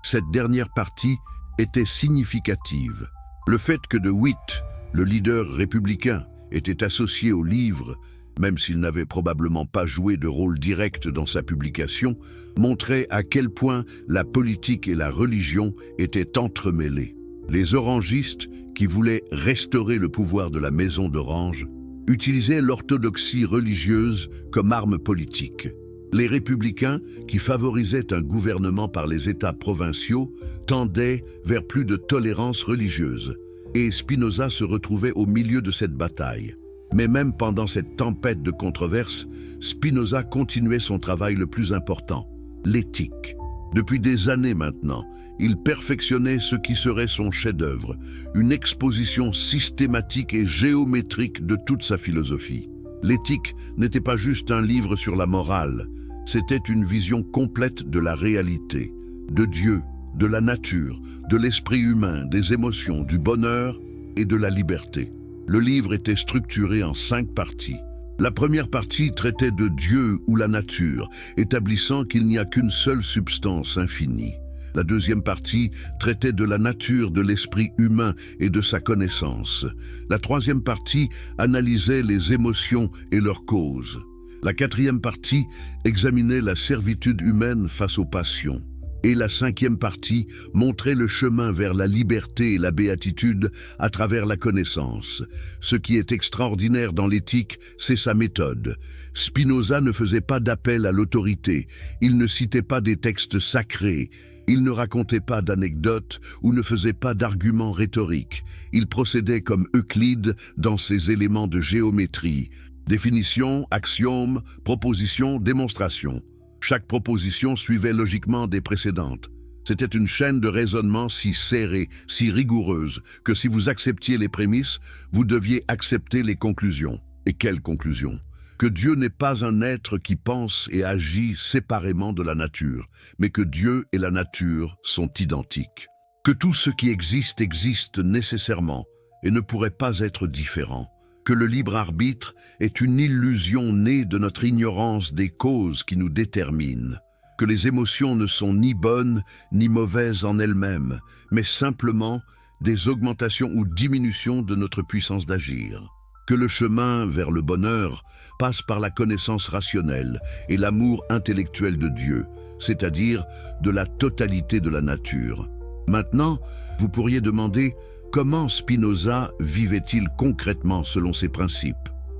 Cette dernière partie était significative. Le fait que de Witt, le leader républicain, était associé au livre, même s'il n'avait probablement pas joué de rôle direct dans sa publication, montrait à quel point la politique et la religion étaient entremêlées. Les orangistes, qui voulaient restaurer le pouvoir de la Maison d'Orange, utilisaient l'orthodoxie religieuse comme arme politique. Les républicains, qui favorisaient un gouvernement par les États provinciaux, tendaient vers plus de tolérance religieuse. Et Spinoza se retrouvait au milieu de cette bataille. Mais même pendant cette tempête de controverses, Spinoza continuait son travail le plus important, l'éthique. Depuis des années maintenant, il perfectionnait ce qui serait son chef-d'œuvre, une exposition systématique et géométrique de toute sa philosophie. L'éthique n'était pas juste un livre sur la morale, c'était une vision complète de la réalité, de Dieu, de la nature, de l'esprit humain, des émotions, du bonheur et de la liberté. Le livre était structuré en 5 parties. La première partie traitait de Dieu ou la nature, établissant qu'il n'y a qu'une seule substance infinie. La deuxième partie traitait de la nature de l'esprit humain et de sa connaissance. La troisième partie analysait les émotions et leurs causes. La quatrième partie examinait la servitude humaine face aux passions. Et la cinquième partie montrait le chemin vers la liberté et la béatitude à travers la connaissance. Ce qui est extraordinaire dans l'éthique, c'est sa méthode. Spinoza ne faisait pas d'appel à l'autorité, il ne citait pas des textes sacrés, il ne racontait pas d'anecdotes ou ne faisait pas d'arguments rhétoriques. Il procédait comme Euclide dans ses éléments de géométrie. Définition, axiome, proposition, démonstration. Chaque proposition suivait logiquement des précédentes. C'était une chaîne de raisonnement si serrée, si rigoureuse, que si vous acceptiez les prémices, vous deviez accepter les conclusions. Et quelles conclusions? Que Dieu n'est pas un être qui pense et agit séparément de la nature, mais que Dieu et la nature sont identiques. Que tout ce qui existe existe nécessairement et ne pourrait pas être différent. Que le libre arbitre est une illusion née de notre ignorance des causes qui nous déterminent. Que les émotions ne sont ni bonnes ni mauvaises en elles-mêmes, mais simplement des augmentations ou diminutions de notre puissance d'agir. Que le chemin vers le bonheur passe par la connaissance rationnelle et l'amour intellectuel de Dieu, c'est-à-dire de la totalité de la nature. Maintenant, vous pourriez demander comment Spinoza vivait-il concrètement selon ses principes?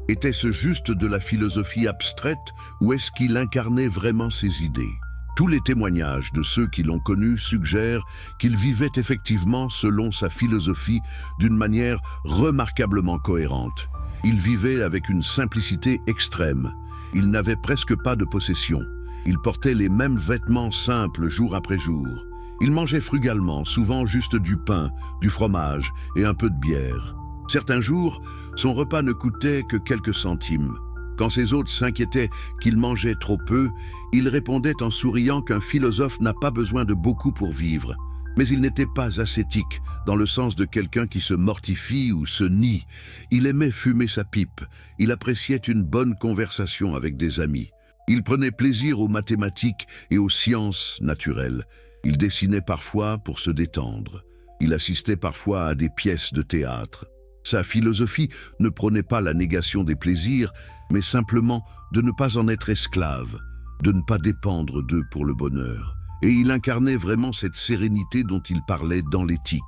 Était-ce juste de la philosophie abstraite ou est-ce qu'il incarnait vraiment ses idées? Tous les témoignages de ceux qui l'ont connu suggèrent qu'il vivait effectivement selon sa philosophie d'une manière remarquablement cohérente. Il vivait avec une simplicité extrême. Il n'avait presque pas de possession. Il portait les mêmes vêtements simples jour après jour. Il mangeait frugalement, souvent juste du pain, du fromage et un peu de bière. Certains jours, son repas ne coûtait que quelques centimes. Quand ses hôtes s'inquiétaient qu'il mangeait trop peu, il répondait en souriant qu'un philosophe n'a pas besoin de beaucoup pour vivre. Mais il n'était pas ascétique, dans le sens de quelqu'un qui se mortifie ou se nie. Il aimait fumer sa pipe. Il appréciait une bonne conversation avec des amis. Il prenait plaisir aux mathématiques et aux sciences naturelles. Il dessinait parfois pour se détendre. Il assistait parfois à des pièces de théâtre. Sa philosophie ne prônait pas la négation des plaisirs, mais simplement de ne pas en être esclave, de ne pas dépendre d'eux pour le bonheur. Et il incarnait vraiment cette sérénité dont il parlait dans l'éthique.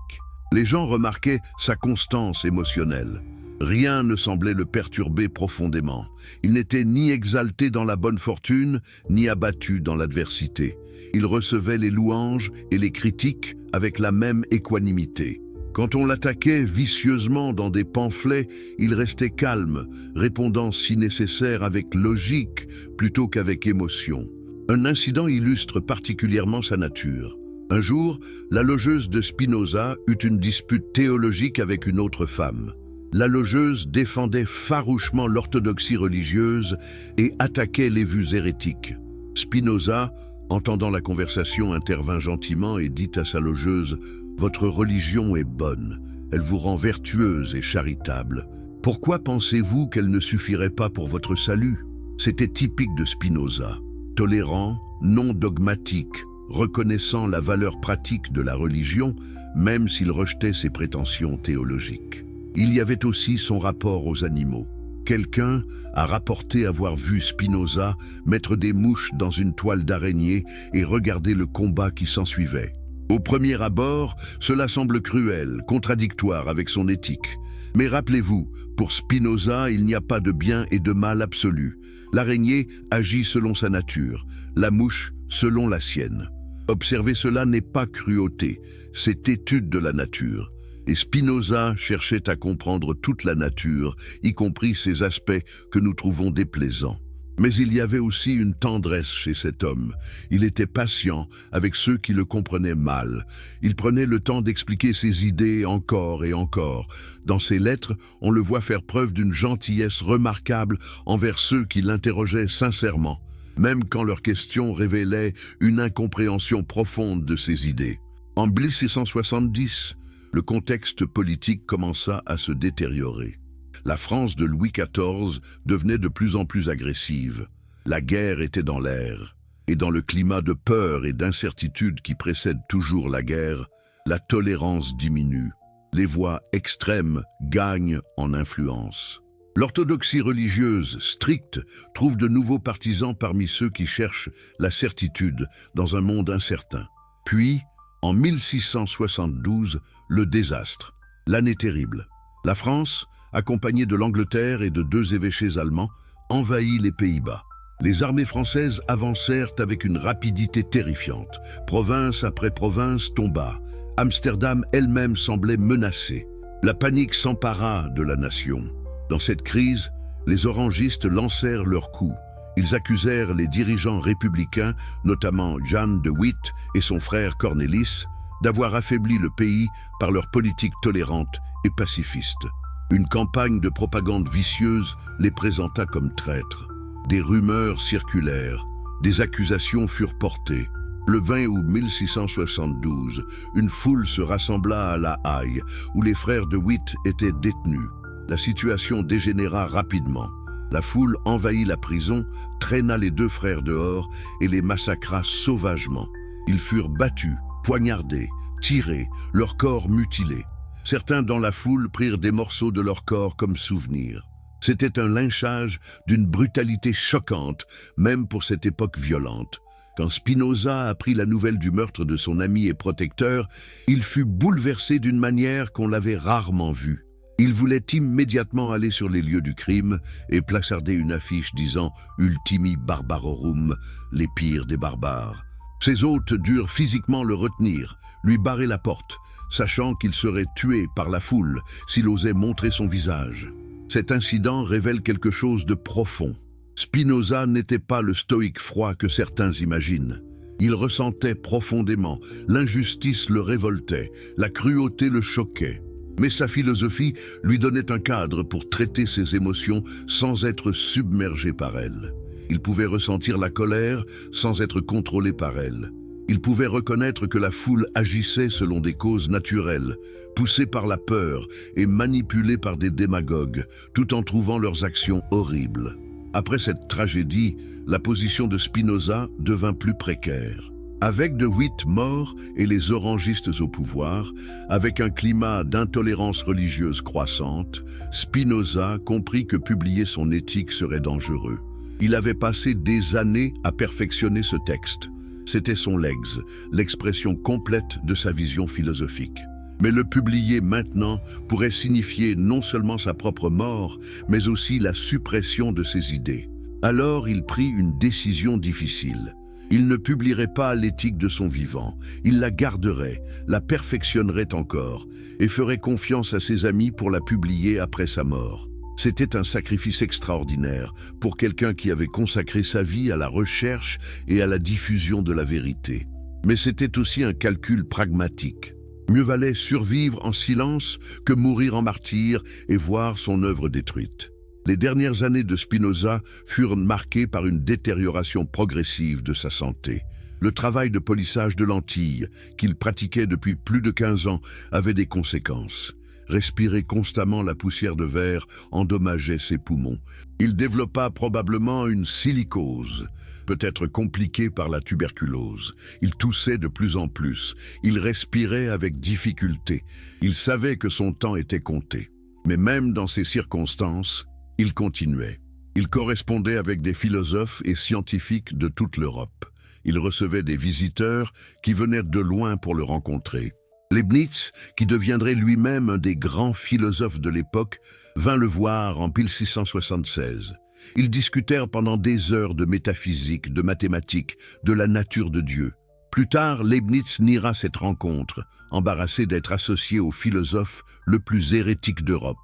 Les gens remarquaient sa constance émotionnelle. Rien ne semblait le perturber profondément. Il n'était ni exalté dans la bonne fortune, ni abattu dans l'adversité. Il recevait les louanges et les critiques avec la même équanimité. Quand on l'attaquait vicieusement dans des pamphlets, il restait calme, répondant si nécessaire avec logique plutôt qu'avec émotion. Un incident illustre particulièrement sa nature. Un jour, la logeuse de Spinoza eut une dispute théologique avec une autre femme. La logeuse défendait farouchement l'orthodoxie religieuse et attaquait les vues hérétiques. Spinoza, entendant la conversation, intervint gentiment et dit à sa logeuse « Votre religion est bonne, elle vous rend vertueuse et charitable. Pourquoi pensez-vous qu'elle ne suffirait pas pour votre salut ?» C'était typique de Spinoza. Tolérant, non dogmatique, reconnaissant la valeur pratique de la religion, même s'il rejetait ses prétentions théologiques. Il y avait aussi son rapport aux animaux. Quelqu'un a rapporté avoir vu Spinoza mettre des mouches dans une toile d'araignée et regarder le combat qui s'ensuivait. Au premier abord, cela semble cruel, contradictoire avec son éthique. Mais rappelez-vous, pour Spinoza, il n'y a pas de bien et de mal absolu. L'araignée agit selon sa nature, la mouche selon la sienne. Observer cela n'est pas cruauté, c'est étude de la nature. Et Spinoza cherchait à comprendre toute la nature, y compris ces aspects que nous trouvons déplaisants. Mais il y avait aussi une tendresse chez cet homme. Il était patient avec ceux qui le comprenaient mal. Il prenait le temps d'expliquer ses idées encore et encore. Dans ses lettres, on le voit faire preuve d'une gentillesse remarquable envers ceux qui l'interrogeaient sincèrement, même quand leurs questions révélaient une incompréhension profonde de ses idées. En 1670, le contexte politique commença à se détériorer. La France de Louis XIV devenait de plus en plus agressive. La guerre était dans l'air. Et dans le climat de peur et d'incertitude qui précède toujours la guerre, la tolérance diminue. Les voix extrêmes gagnent en influence. L'orthodoxie religieuse stricte trouve de nouveaux partisans parmi ceux qui cherchent la certitude dans un monde incertain. Puis, en 1672, le désastre. L'année terrible. La France, accompagnée de l'Angleterre et de 2 évêchés allemands, envahit les Pays-Bas. Les armées françaises avancèrent avec une rapidité terrifiante. Province après province tomba. Amsterdam elle-même semblait menacée. La panique s'empara de la nation. Dans cette crise, les orangistes lancèrent leur coup. Ils accusèrent les dirigeants républicains, notamment Jan de Witt et son frère Cornelis, d'avoir affaibli le pays par leur politique tolérante et pacifiste. Une campagne de propagande vicieuse les présenta comme traîtres. Des rumeurs circulèrent, des accusations furent portées. Le 20 août 1672, une foule se rassembla à La Haye, où les frères de Witt étaient détenus. La situation dégénéra rapidement. La foule envahit la prison, traîna les deux frères dehors et les massacra sauvagement. Ils furent battus, poignardés, tirés, leurs corps mutilés. Certains dans la foule prirent des morceaux de leur corps comme souvenir. C'était un lynchage d'une brutalité choquante, même pour cette époque violente. Quand Spinoza apprit la nouvelle du meurtre de son ami et protecteur, il fut bouleversé d'une manière qu'on l'avait rarement vue. Il voulait immédiatement aller sur les lieux du crime et placarder une affiche disant « Ultimi barbarorum », les pires des barbares. Ses hôtes durent physiquement le retenir, lui barrer la porte, sachant qu'il serait tué par la foule s'il osait montrer son visage. Cet incident révèle quelque chose de profond. Spinoza n'était pas le stoïque froid que certains imaginent. Il ressentait profondément, l'injustice le révoltait, la cruauté le choquait. Mais sa philosophie lui donnait un cadre pour traiter ses émotions sans être submergé par elles. Il pouvait ressentir la colère sans être contrôlé par elle. Il pouvait reconnaître que la foule agissait selon des causes naturelles, poussée par la peur et manipulée par des démagogues, tout en trouvant leurs actions horribles. Après cette tragédie, la position de Spinoza devint plus précaire. Avec de Witt mort et les orangistes au pouvoir, avec un climat d'intolérance religieuse croissante, Spinoza comprit que publier son éthique serait dangereux. Il avait passé des années à perfectionner ce texte. C'était son legs, l'expression complète de sa vision philosophique. Mais le publier maintenant pourrait signifier non seulement sa propre mort, mais aussi la suppression de ses idées. Alors il prit une décision difficile. Il ne publierait pas l'éthique de son vivant, il la garderait, la perfectionnerait encore, et ferait confiance à ses amis pour la publier après sa mort. C'était un sacrifice extraordinaire pour quelqu'un qui avait consacré sa vie à la recherche et à la diffusion de la vérité. Mais c'était aussi un calcul pragmatique. Mieux valait survivre en silence que mourir en martyr et voir son œuvre détruite. Les dernières années de Spinoza furent marquées par une détérioration progressive de sa santé. Le travail de polissage de lentilles, qu'il pratiquait depuis plus de 15 ans, avait des conséquences. Respirer constamment la poussière de verre endommageait ses poumons. Il développa probablement une silicose, peut-être compliquée par la tuberculose. Il toussait de plus en plus. Il respirait avec difficulté. Il savait que son temps était compté. Mais même dans ces circonstances, il continuait. Il correspondait avec des philosophes et scientifiques de toute l'Europe. Il recevait des visiteurs qui venaient de loin pour le rencontrer. Leibniz, qui deviendrait lui-même un des grands philosophes de l'époque, vint le voir en 1676. Ils discutèrent pendant des heures de métaphysique, de mathématiques, de la nature de Dieu. Plus tard, Leibniz niera cette rencontre, embarrassé d'être associé au philosophe le plus hérétique d'Europe.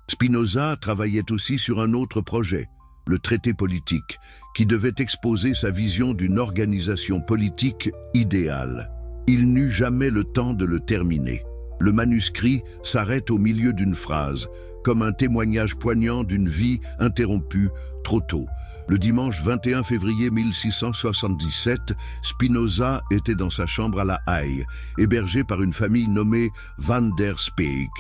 Spinoza travaillait aussi sur un autre projet, le traité politique, qui devait exposer sa vision d'une organisation politique idéale. Il n'eut jamais le temps de le terminer. Le manuscrit s'arrête au milieu d'une phrase, comme un témoignage poignant d'une vie interrompue trop tôt. Le dimanche 21 février 1677, Spinoza était dans sa chambre à La Haye, hébergé par une famille nommée Van der Speyk.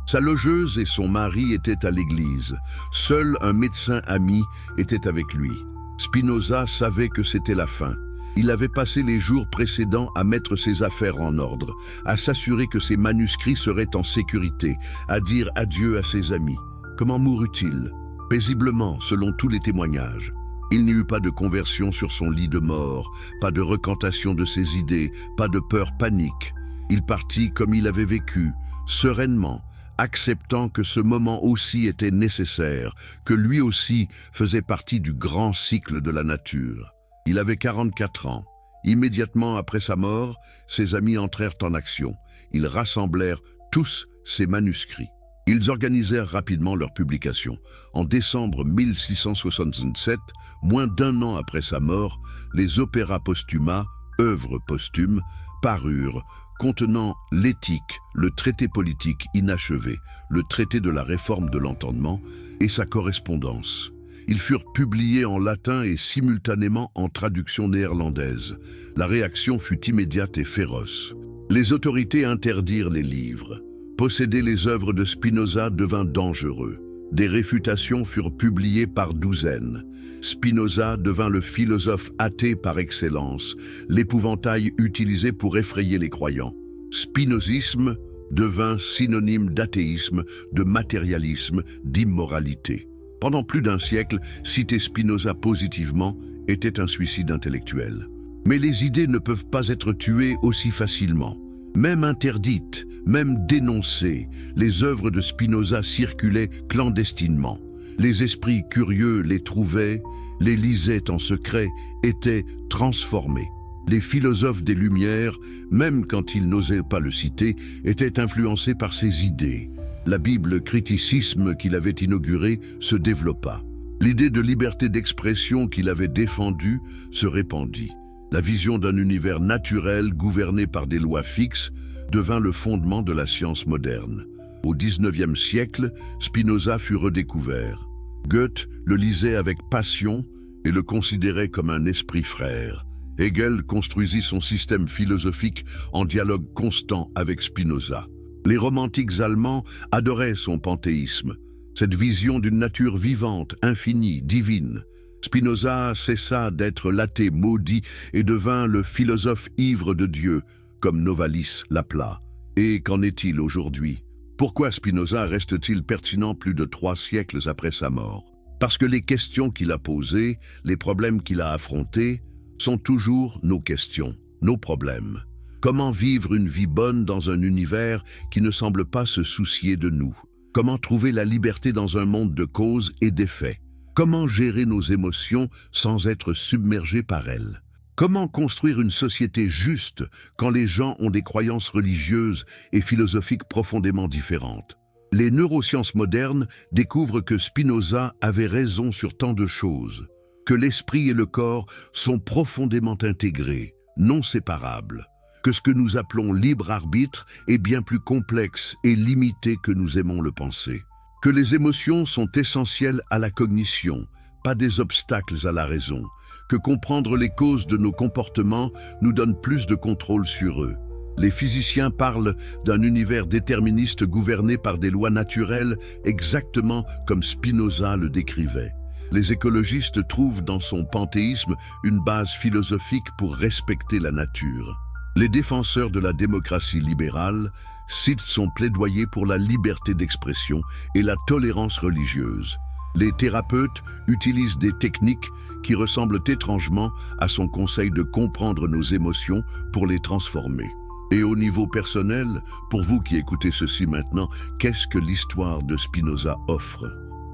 Sa logeuse et son mari étaient à l'église. Seul un médecin ami était avec lui. Spinoza savait que c'était la fin. Il avait passé les jours précédents à mettre ses affaires en ordre, à s'assurer que ses manuscrits seraient en sécurité, à dire adieu à ses amis. Comment mourut-il? Paisiblement, selon tous les témoignages. Il n'y eut pas de conversion sur son lit de mort, pas de recantation de ses idées, pas de peur panique. Il partit comme il avait vécu, sereinement, acceptant que ce moment aussi était nécessaire, que lui aussi faisait partie du grand cycle de la nature. Il avait 44 ans. Immédiatement après sa mort, ses amis entrèrent en action. Ils rassemblèrent tous ses manuscrits. Ils organisèrent rapidement leur publication. En décembre 1667, moins d'un an après sa mort, les Opera Postuma, œuvres posthumes, parurent, contenant l'éthique, le traité politique inachevé, le traité de la réforme de l'entendement et sa correspondance. Ils furent publiés en latin et simultanément en traduction néerlandaise. La réaction fut immédiate et féroce. Les autorités interdirent les livres. Posséder les œuvres de Spinoza devint dangereux. Des réfutations furent publiées par douzaines. Spinoza devint le philosophe athée par excellence, l'épouvantail utilisé pour effrayer les croyants. Spinozisme devint synonyme d'athéisme, de matérialisme, d'immoralité. Pendant plus d'un siècle, citer Spinoza positivement était un suicide intellectuel. Mais les idées ne peuvent pas être tuées aussi facilement. Même interdites, même dénoncées, les œuvres de Spinoza circulaient clandestinement. Les esprits curieux les trouvaient, les lisaient en secret, étaient transformés. Les philosophes des Lumières, même quand ils n'osaient pas le citer, étaient influencés par ses idées. La Bible criticisme qu'il avait inaugurée se développa. L'idée de liberté d'expression qu'il avait défendue se répandit. La vision d'un univers naturel gouverné par des lois fixes devint le fondement de la science moderne. Au XIXe siècle, Spinoza fut redécouvert. Goethe le lisait avec passion et le considérait comme un esprit frère. Hegel construisit son système philosophique en dialogue constant avec Spinoza. Les romantiques allemands adoraient son panthéisme, cette vision d'une nature vivante, infinie, divine. Spinoza cessa d'être l'athée maudit et devint le philosophe ivre de Dieu, comme Novalis l'appela. Et qu'en est-il aujourd'hui? Pourquoi Spinoza reste-t-il pertinent plus de 3 siècles après sa mort? Parce que les questions qu'il a posées, les problèmes qu'il a affrontés, sont toujours nos questions, nos problèmes. Comment vivre une vie bonne dans un univers qui ne semble pas se soucier de nous? Comment trouver la liberté dans un monde de causes et d'effets? Comment gérer nos émotions sans être submergés par elles? Comment construire une société juste quand les gens ont des croyances religieuses et philosophiques profondément différentes? Les neurosciences modernes découvrent que Spinoza avait raison sur tant de choses, que l'esprit et le corps sont profondément intégrés, non séparables, que ce que nous appelons libre arbitre est bien plus complexe et limité que nous aimons le penser, que les émotions sont essentielles à la cognition, pas des obstacles à la raison, que comprendre les causes de nos comportements nous donne plus de contrôle sur eux. Les physiciens parlent d'un univers déterministe gouverné par des lois naturelles exactement comme Spinoza le décrivait. Les écologistes trouvent dans son panthéisme une base philosophique pour respecter la nature. Les défenseurs de la démocratie libérale citent son plaidoyer pour la liberté d'expression et la tolérance religieuse. Les thérapeutes utilisent des techniques qui ressemblent étrangement à son conseil de comprendre nos émotions pour les transformer. Et au niveau personnel, pour vous qui écoutez ceci maintenant, qu'est-ce que l'histoire de Spinoza offre?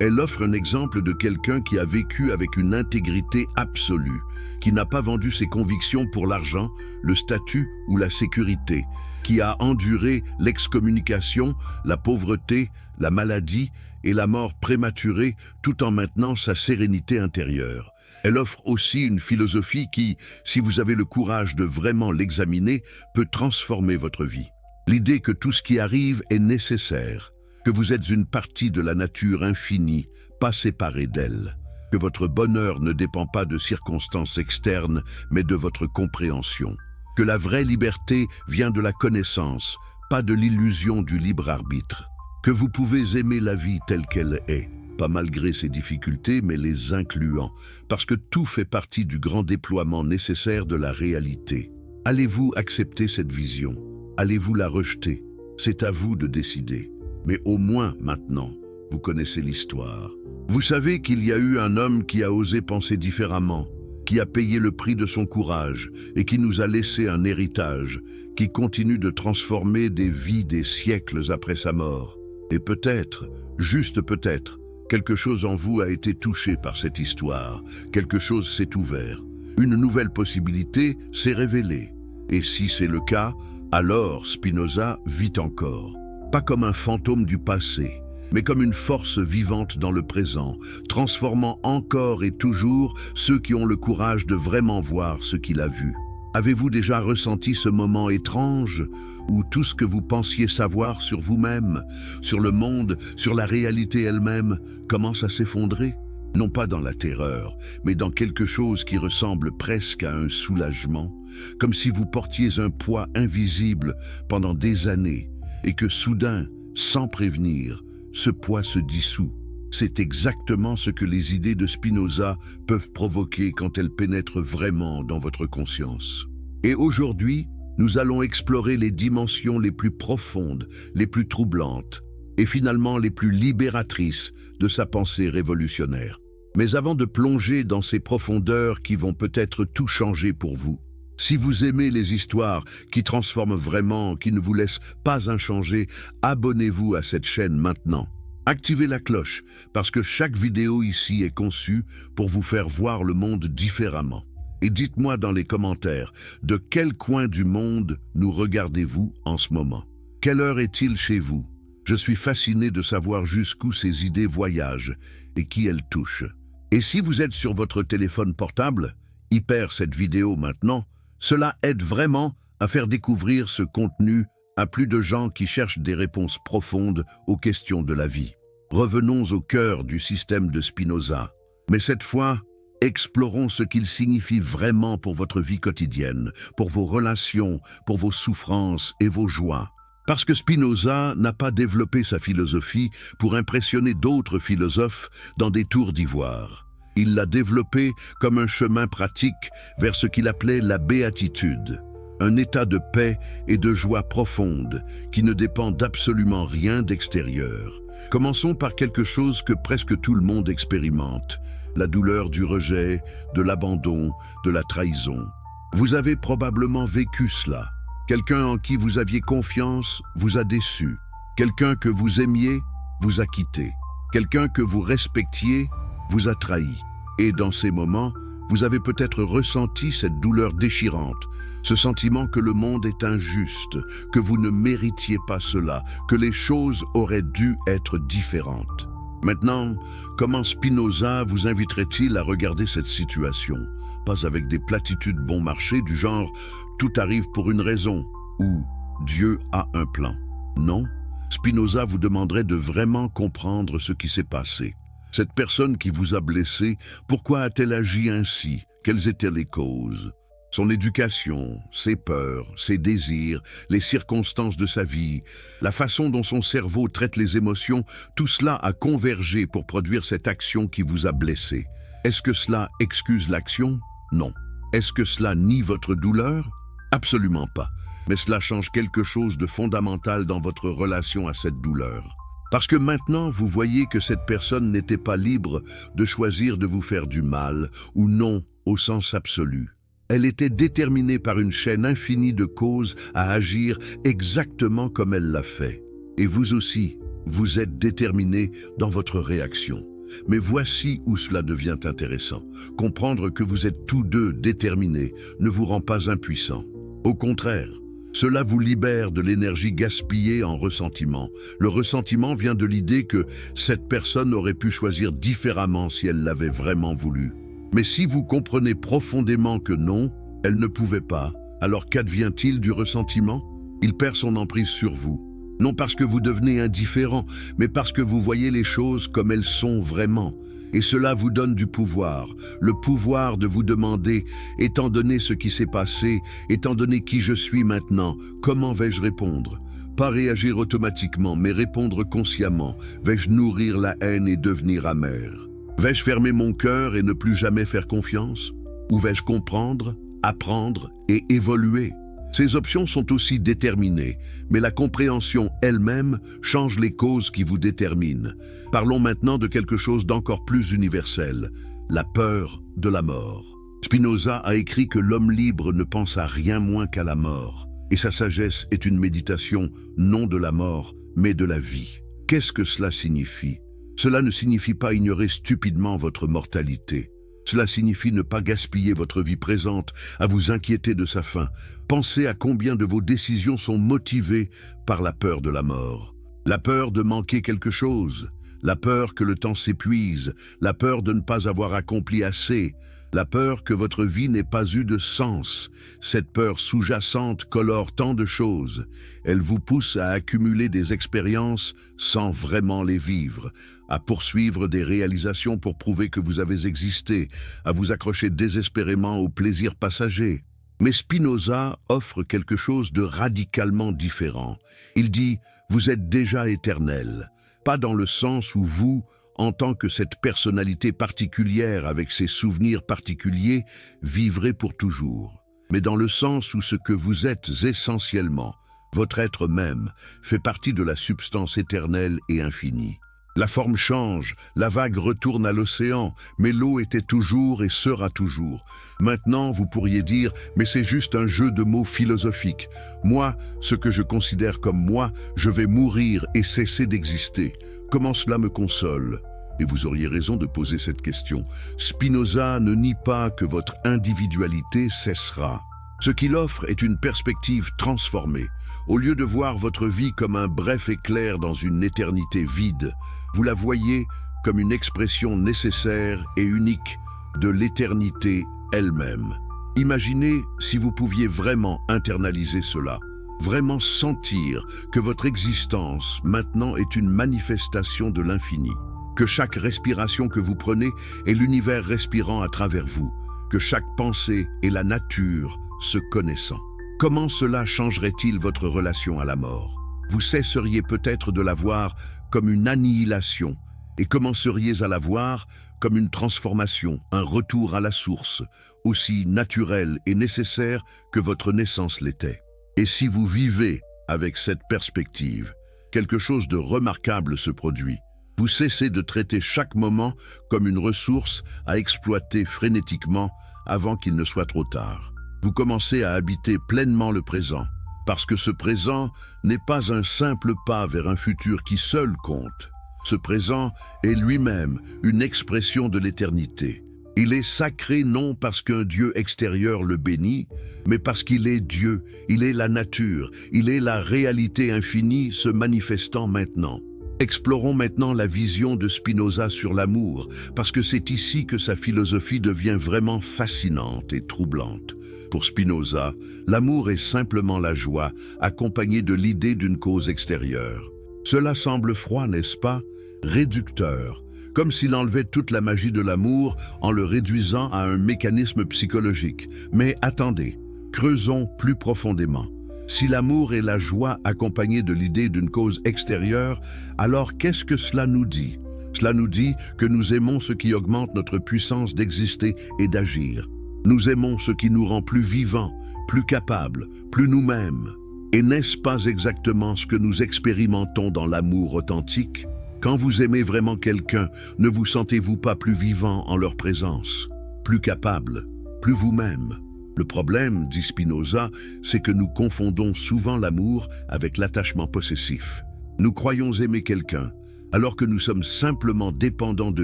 Elle offre un exemple de quelqu'un qui a vécu avec une intégrité absolue, qui n'a pas vendu ses convictions pour l'argent, le statut ou la sécurité, qui a enduré l'excommunication, la pauvreté, la maladie et la mort prématurée tout en maintenant sa sérénité intérieure. Elle offre aussi une philosophie qui, si vous avez le courage de vraiment l'examiner, peut transformer votre vie. L'idée que tout ce qui arrive est nécessaire, que vous êtes une partie de la nature infinie, pas séparée d'elle, que votre bonheur ne dépend pas de circonstances externes, mais de votre compréhension, que la vraie liberté vient de la connaissance, pas de l'illusion du libre arbitre, que vous pouvez aimer la vie telle qu'elle est, pas malgré ses difficultés, mais les incluant, parce que tout fait partie du grand déploiement nécessaire de la réalité. Allez-vous accepter cette vision? Allez-vous la rejeter? C'est à vous de décider. Mais au moins maintenant, vous connaissez l'histoire. Vous savez qu'il y a eu un homme qui a osé penser différemment, qui a payé le prix de son courage et qui nous a laissé un héritage, qui continue de transformer des vies des siècles après sa mort. Et peut-être, juste peut-être, quelque chose en vous a été touché par cette histoire, quelque chose s'est ouvert, une nouvelle possibilité s'est révélée. Et si c'est le cas, alors Spinoza vit encore. Pas comme un fantôme du passé, mais comme une force vivante dans le présent, transformant encore et toujours ceux qui ont le courage de vraiment voir ce qu'il a vu. Avez-vous déjà ressenti ce moment étrange où tout ce que vous pensiez savoir sur vous-même, sur le monde, sur la réalité elle-même, commence à s'effondrer? Non pas dans la terreur, mais dans quelque chose qui ressemble presque à un soulagement, comme si vous portiez un poids invisible pendant des années et que soudain, sans prévenir, ce poids se dissout. C'est exactement ce que les idées de Spinoza peuvent provoquer quand elles pénètrent vraiment dans votre conscience. Et aujourd'hui, nous allons explorer les dimensions les plus profondes, les plus troublantes, et finalement les plus libératrices de sa pensée révolutionnaire. Mais avant de plonger dans ces profondeurs qui vont peut-être tout changer pour vous, si vous aimez les histoires qui transforment vraiment, qui ne vous laissent pas inchangés, abonnez-vous à cette chaîne maintenant. Activez la cloche, parce que chaque vidéo ici est conçue pour vous faire voir le monde différemment. Et dites-moi dans les commentaires, de quel coin du monde nous regardez-vous en ce moment? Quelle heure est-il chez vous? Je suis fasciné de savoir jusqu'où ces idées voyagent et qui elles touchent. Et si vous êtes sur votre téléphone portable, hyper cette vidéo maintenant, cela aide vraiment à faire découvrir ce contenu à plus de gens qui cherchent des réponses profondes aux questions de la vie. Revenons au cœur du système de Spinoza. Mais cette fois, explorons ce qu'il signifie vraiment pour votre vie quotidienne, pour vos relations, pour vos souffrances et vos joies. Parce que Spinoza n'a pas développé sa philosophie pour impressionner d'autres philosophes dans des tours d'ivoire. Il l'a développé comme un chemin pratique vers ce qu'il appelait la béatitude, un état de paix et de joie profonde qui ne dépend d'absolument rien d'extérieur. Commençons par quelque chose que presque tout le monde expérimente, la douleur du rejet, de l'abandon, de la trahison. Vous avez probablement vécu cela. Quelqu'un en qui vous aviez confiance vous a déçu. Quelqu'un que vous aimiez vous a quitté. Quelqu'un que vous respectiez vous a trahi. Et dans ces moments, vous avez peut-être ressenti cette douleur déchirante, ce sentiment que le monde est injuste, que vous ne méritiez pas cela, que les choses auraient dû être différentes. Maintenant, comment Spinoza vous inviterait-il à regarder cette situation? Pas avec des platitudes bon marché du genre « tout arrive pour une raison » ou « Dieu a un plan ». Non, Spinoza vous demanderait de vraiment comprendre ce qui s'est passé. Cette personne qui vous a blessé, pourquoi a-t-elle agi ainsi? Quelles étaient les causes? Son éducation, ses peurs, ses désirs, les circonstances de sa vie, la façon dont son cerveau traite les émotions, tout cela a convergé pour produire cette action qui vous a blessé. Est-ce que cela excuse l'action? Non. Est-ce que cela nie votre douleur? Absolument pas. Mais cela change quelque chose de fondamental dans votre relation à cette douleur. Parce que maintenant, vous voyez que cette personne n'était pas libre de choisir de vous faire du mal, ou non, au sens absolu. Elle était déterminée par une chaîne infinie de causes à agir exactement comme elle l'a fait. Et vous aussi, vous êtes déterminé dans votre réaction. Mais voici où cela devient intéressant. Comprendre que vous êtes tous deux déterminés ne vous rend pas impuissant. Au contraire, cela vous libère de l'énergie gaspillée en ressentiment. Le ressentiment vient de l'idée que cette personne aurait pu choisir différemment si elle l'avait vraiment voulu. Mais si vous comprenez profondément que non, elle ne pouvait pas, alors qu'advient-il du ressentiment? Il perd son emprise sur vous. Non parce que vous devenez indifférent, mais parce que vous voyez les choses comme elles sont vraiment. Et cela vous donne du pouvoir, le pouvoir de vous demander, étant donné ce qui s'est passé, étant donné qui je suis maintenant, comment vais-je répondre? Pas réagir automatiquement, mais répondre consciemment. Vais-je nourrir la haine et devenir amer? Vais-je fermer mon cœur et ne plus jamais faire confiance? Ou vais-je comprendre, apprendre et évoluer? Ces options sont aussi déterminées, mais la compréhension elle-même change les causes qui vous déterminent. Parlons maintenant de quelque chose d'encore plus universel, la peur de la mort. Spinoza a écrit que l'homme libre ne pense à rien moins qu'à la mort, et sa sagesse est une méditation non de la mort, mais de la vie. Qu'est-ce que cela signifie? Cela ne signifie pas ignorer stupidement votre mortalité. Cela signifie ne pas gaspiller votre vie présente à vous inquiéter de sa fin. Pensez à combien de vos décisions sont motivées par la peur de la mort. La peur de manquer quelque chose, la peur que le temps s'épuise, la peur de ne pas avoir accompli assez, la peur que votre vie n'ait pas eu de sens. Cette peur sous-jacente colore tant de choses. Elle vous pousse à accumuler des expériences sans vraiment les vivre, à poursuivre des réalisations pour prouver que vous avez existé, à vous accrocher désespérément au plaisir passager. Mais Spinoza offre quelque chose de radicalement différent. Il dit « Vous êtes déjà éternel », pas dans le sens où vous, en tant que cette personnalité particulière avec ses souvenirs particuliers, vivrez pour toujours, mais dans le sens où ce que vous êtes essentiellement, votre être même, fait partie de la substance éternelle et infinie. La forme change, la vague retourne à l'océan, mais l'eau était toujours et sera toujours. Maintenant, vous pourriez dire, mais c'est juste un jeu de mots philosophique. Moi, ce que je considère comme moi, je vais mourir et cesser d'exister. Comment cela me console? Et vous auriez raison de poser cette question. Spinoza ne nie pas que votre individualité cessera. Ce qu'il offre est une perspective transformée. Au lieu de voir votre vie comme un bref éclair dans une éternité vide, vous la voyez comme une expression nécessaire et unique de l'éternité elle-même. Imaginez si vous pouviez vraiment internaliser cela, vraiment sentir que votre existence maintenant est une manifestation de l'infini, que chaque respiration que vous prenez est l'univers respirant à travers vous, que chaque pensée est la nature se connaissant. Comment cela changerait-il votre relation à la mort? Vous cesseriez peut-être de la voir comme une annihilation et commenceriez à la voir comme une transformation, un retour à la source, aussi naturel et nécessaire que votre naissance l'était. Et si vous vivez avec cette perspective, quelque chose de remarquable se produit. Vous cessez de traiter chaque moment comme une ressource à exploiter frénétiquement avant qu'il ne soit trop tard. Vous commencez à habiter pleinement le présent, parce que ce présent n'est pas un simple pas vers un futur qui seul compte. Ce présent est lui-même une expression de l'éternité. Il est sacré non parce qu'un Dieu extérieur le bénit, mais parce qu'il est Dieu, il est la nature, il est la réalité infinie se manifestant maintenant. Explorons maintenant la vision de Spinoza sur l'amour, parce que c'est ici que sa philosophie devient vraiment fascinante et troublante. Pour Spinoza, l'amour est simplement la joie, accompagnée de l'idée d'une cause extérieure. Cela semble froid, n'est-ce pas? Réducteur, comme s'il enlevait toute la magie de l'amour en le réduisant à un mécanisme psychologique. Mais attendez, creusons plus profondément. Si l'amour est la joie accompagnée de l'idée d'une cause extérieure, alors qu'est-ce que cela nous dit? Cela nous dit que nous aimons ce qui augmente notre puissance d'exister et d'agir. Nous aimons ce qui nous rend plus vivants, plus capables, plus nous-mêmes. Et n'est-ce pas exactement ce que nous expérimentons dans l'amour authentique? Quand vous aimez vraiment quelqu'un, ne vous sentez-vous pas plus vivant en leur présence, plus capable, plus vous-même? Le problème, dit Spinoza, c'est que nous confondons souvent l'amour avec l'attachement possessif. Nous croyons aimer quelqu'un, alors que nous sommes simplement dépendants de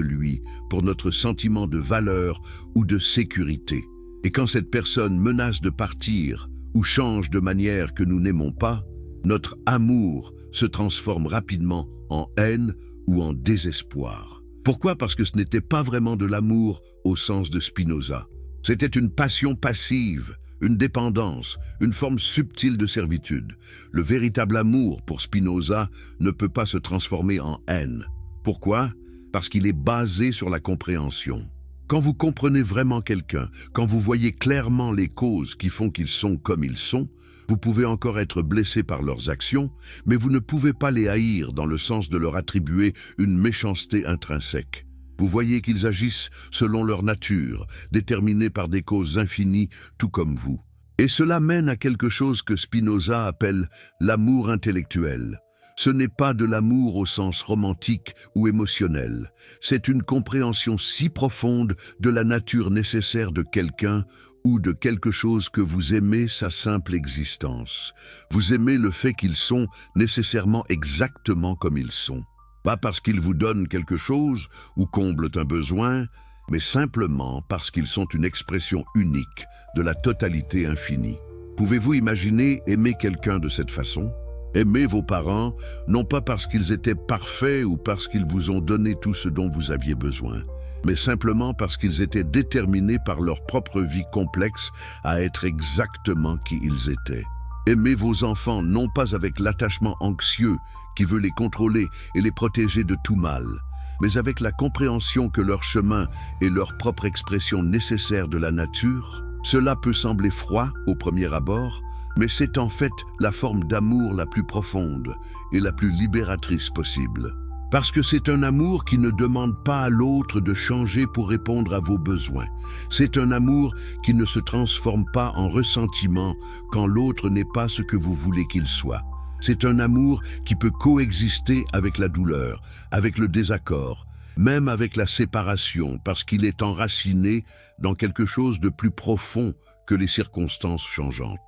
lui pour notre sentiment de valeur ou de sécurité. Et quand cette personne menace de partir ou change de manière que nous n'aimons pas, notre amour se transforme rapidement en haine ou en désespoir. Pourquoi? Parce que ce n'était pas vraiment de l'amour au sens de Spinoza. C'était une passion passive, une dépendance, une forme subtile de servitude. Le véritable amour, pour Spinoza, ne peut pas se transformer en haine. Pourquoi? Parce qu'il est basé sur la compréhension. Quand vous comprenez vraiment quelqu'un, quand vous voyez clairement les causes qui font qu'ils sont comme ils sont, vous pouvez encore être blessé par leurs actions, mais vous ne pouvez pas les haïr dans le sens de leur attribuer une méchanceté intrinsèque. Vous voyez qu'ils agissent selon leur nature, déterminés par des causes infinies, tout comme vous. Et cela mène à quelque chose que Spinoza appelle l'amour intellectuel. Ce n'est pas de l'amour au sens romantique ou émotionnel. C'est une compréhension si profonde de la nature nécessaire de quelqu'un ou de quelque chose que vous aimez sa simple existence. Vous aimez le fait qu'ils sont nécessairement exactement comme ils sont. Pas parce qu'ils vous donnent quelque chose ou comblent un besoin, mais simplement parce qu'ils sont une expression unique de la totalité infinie. Pouvez-vous imaginer aimer quelqu'un de cette façon? Aimez vos parents, non pas parce qu'ils étaient parfaits ou parce qu'ils vous ont donné tout ce dont vous aviez besoin, mais simplement parce qu'ils étaient déterminés par leur propre vie complexe à être exactement qui ils étaient. Aimez vos enfants non pas avec l'attachement anxieux qui veut les contrôler et les protéger de tout mal, mais avec la compréhension que leur chemin est leur propre expression nécessaire de la nature. Cela peut sembler froid au premier abord, mais c'est en fait la forme d'amour la plus profonde et la plus libératrice possible. Parce que c'est un amour qui ne demande pas à l'autre de changer pour répondre à vos besoins. C'est un amour qui ne se transforme pas en ressentiment quand l'autre n'est pas ce que vous voulez qu'il soit. C'est un amour qui peut coexister avec la douleur, avec le désaccord, même avec la séparation, parce qu'il est enraciné dans quelque chose de plus profond que les circonstances changeantes.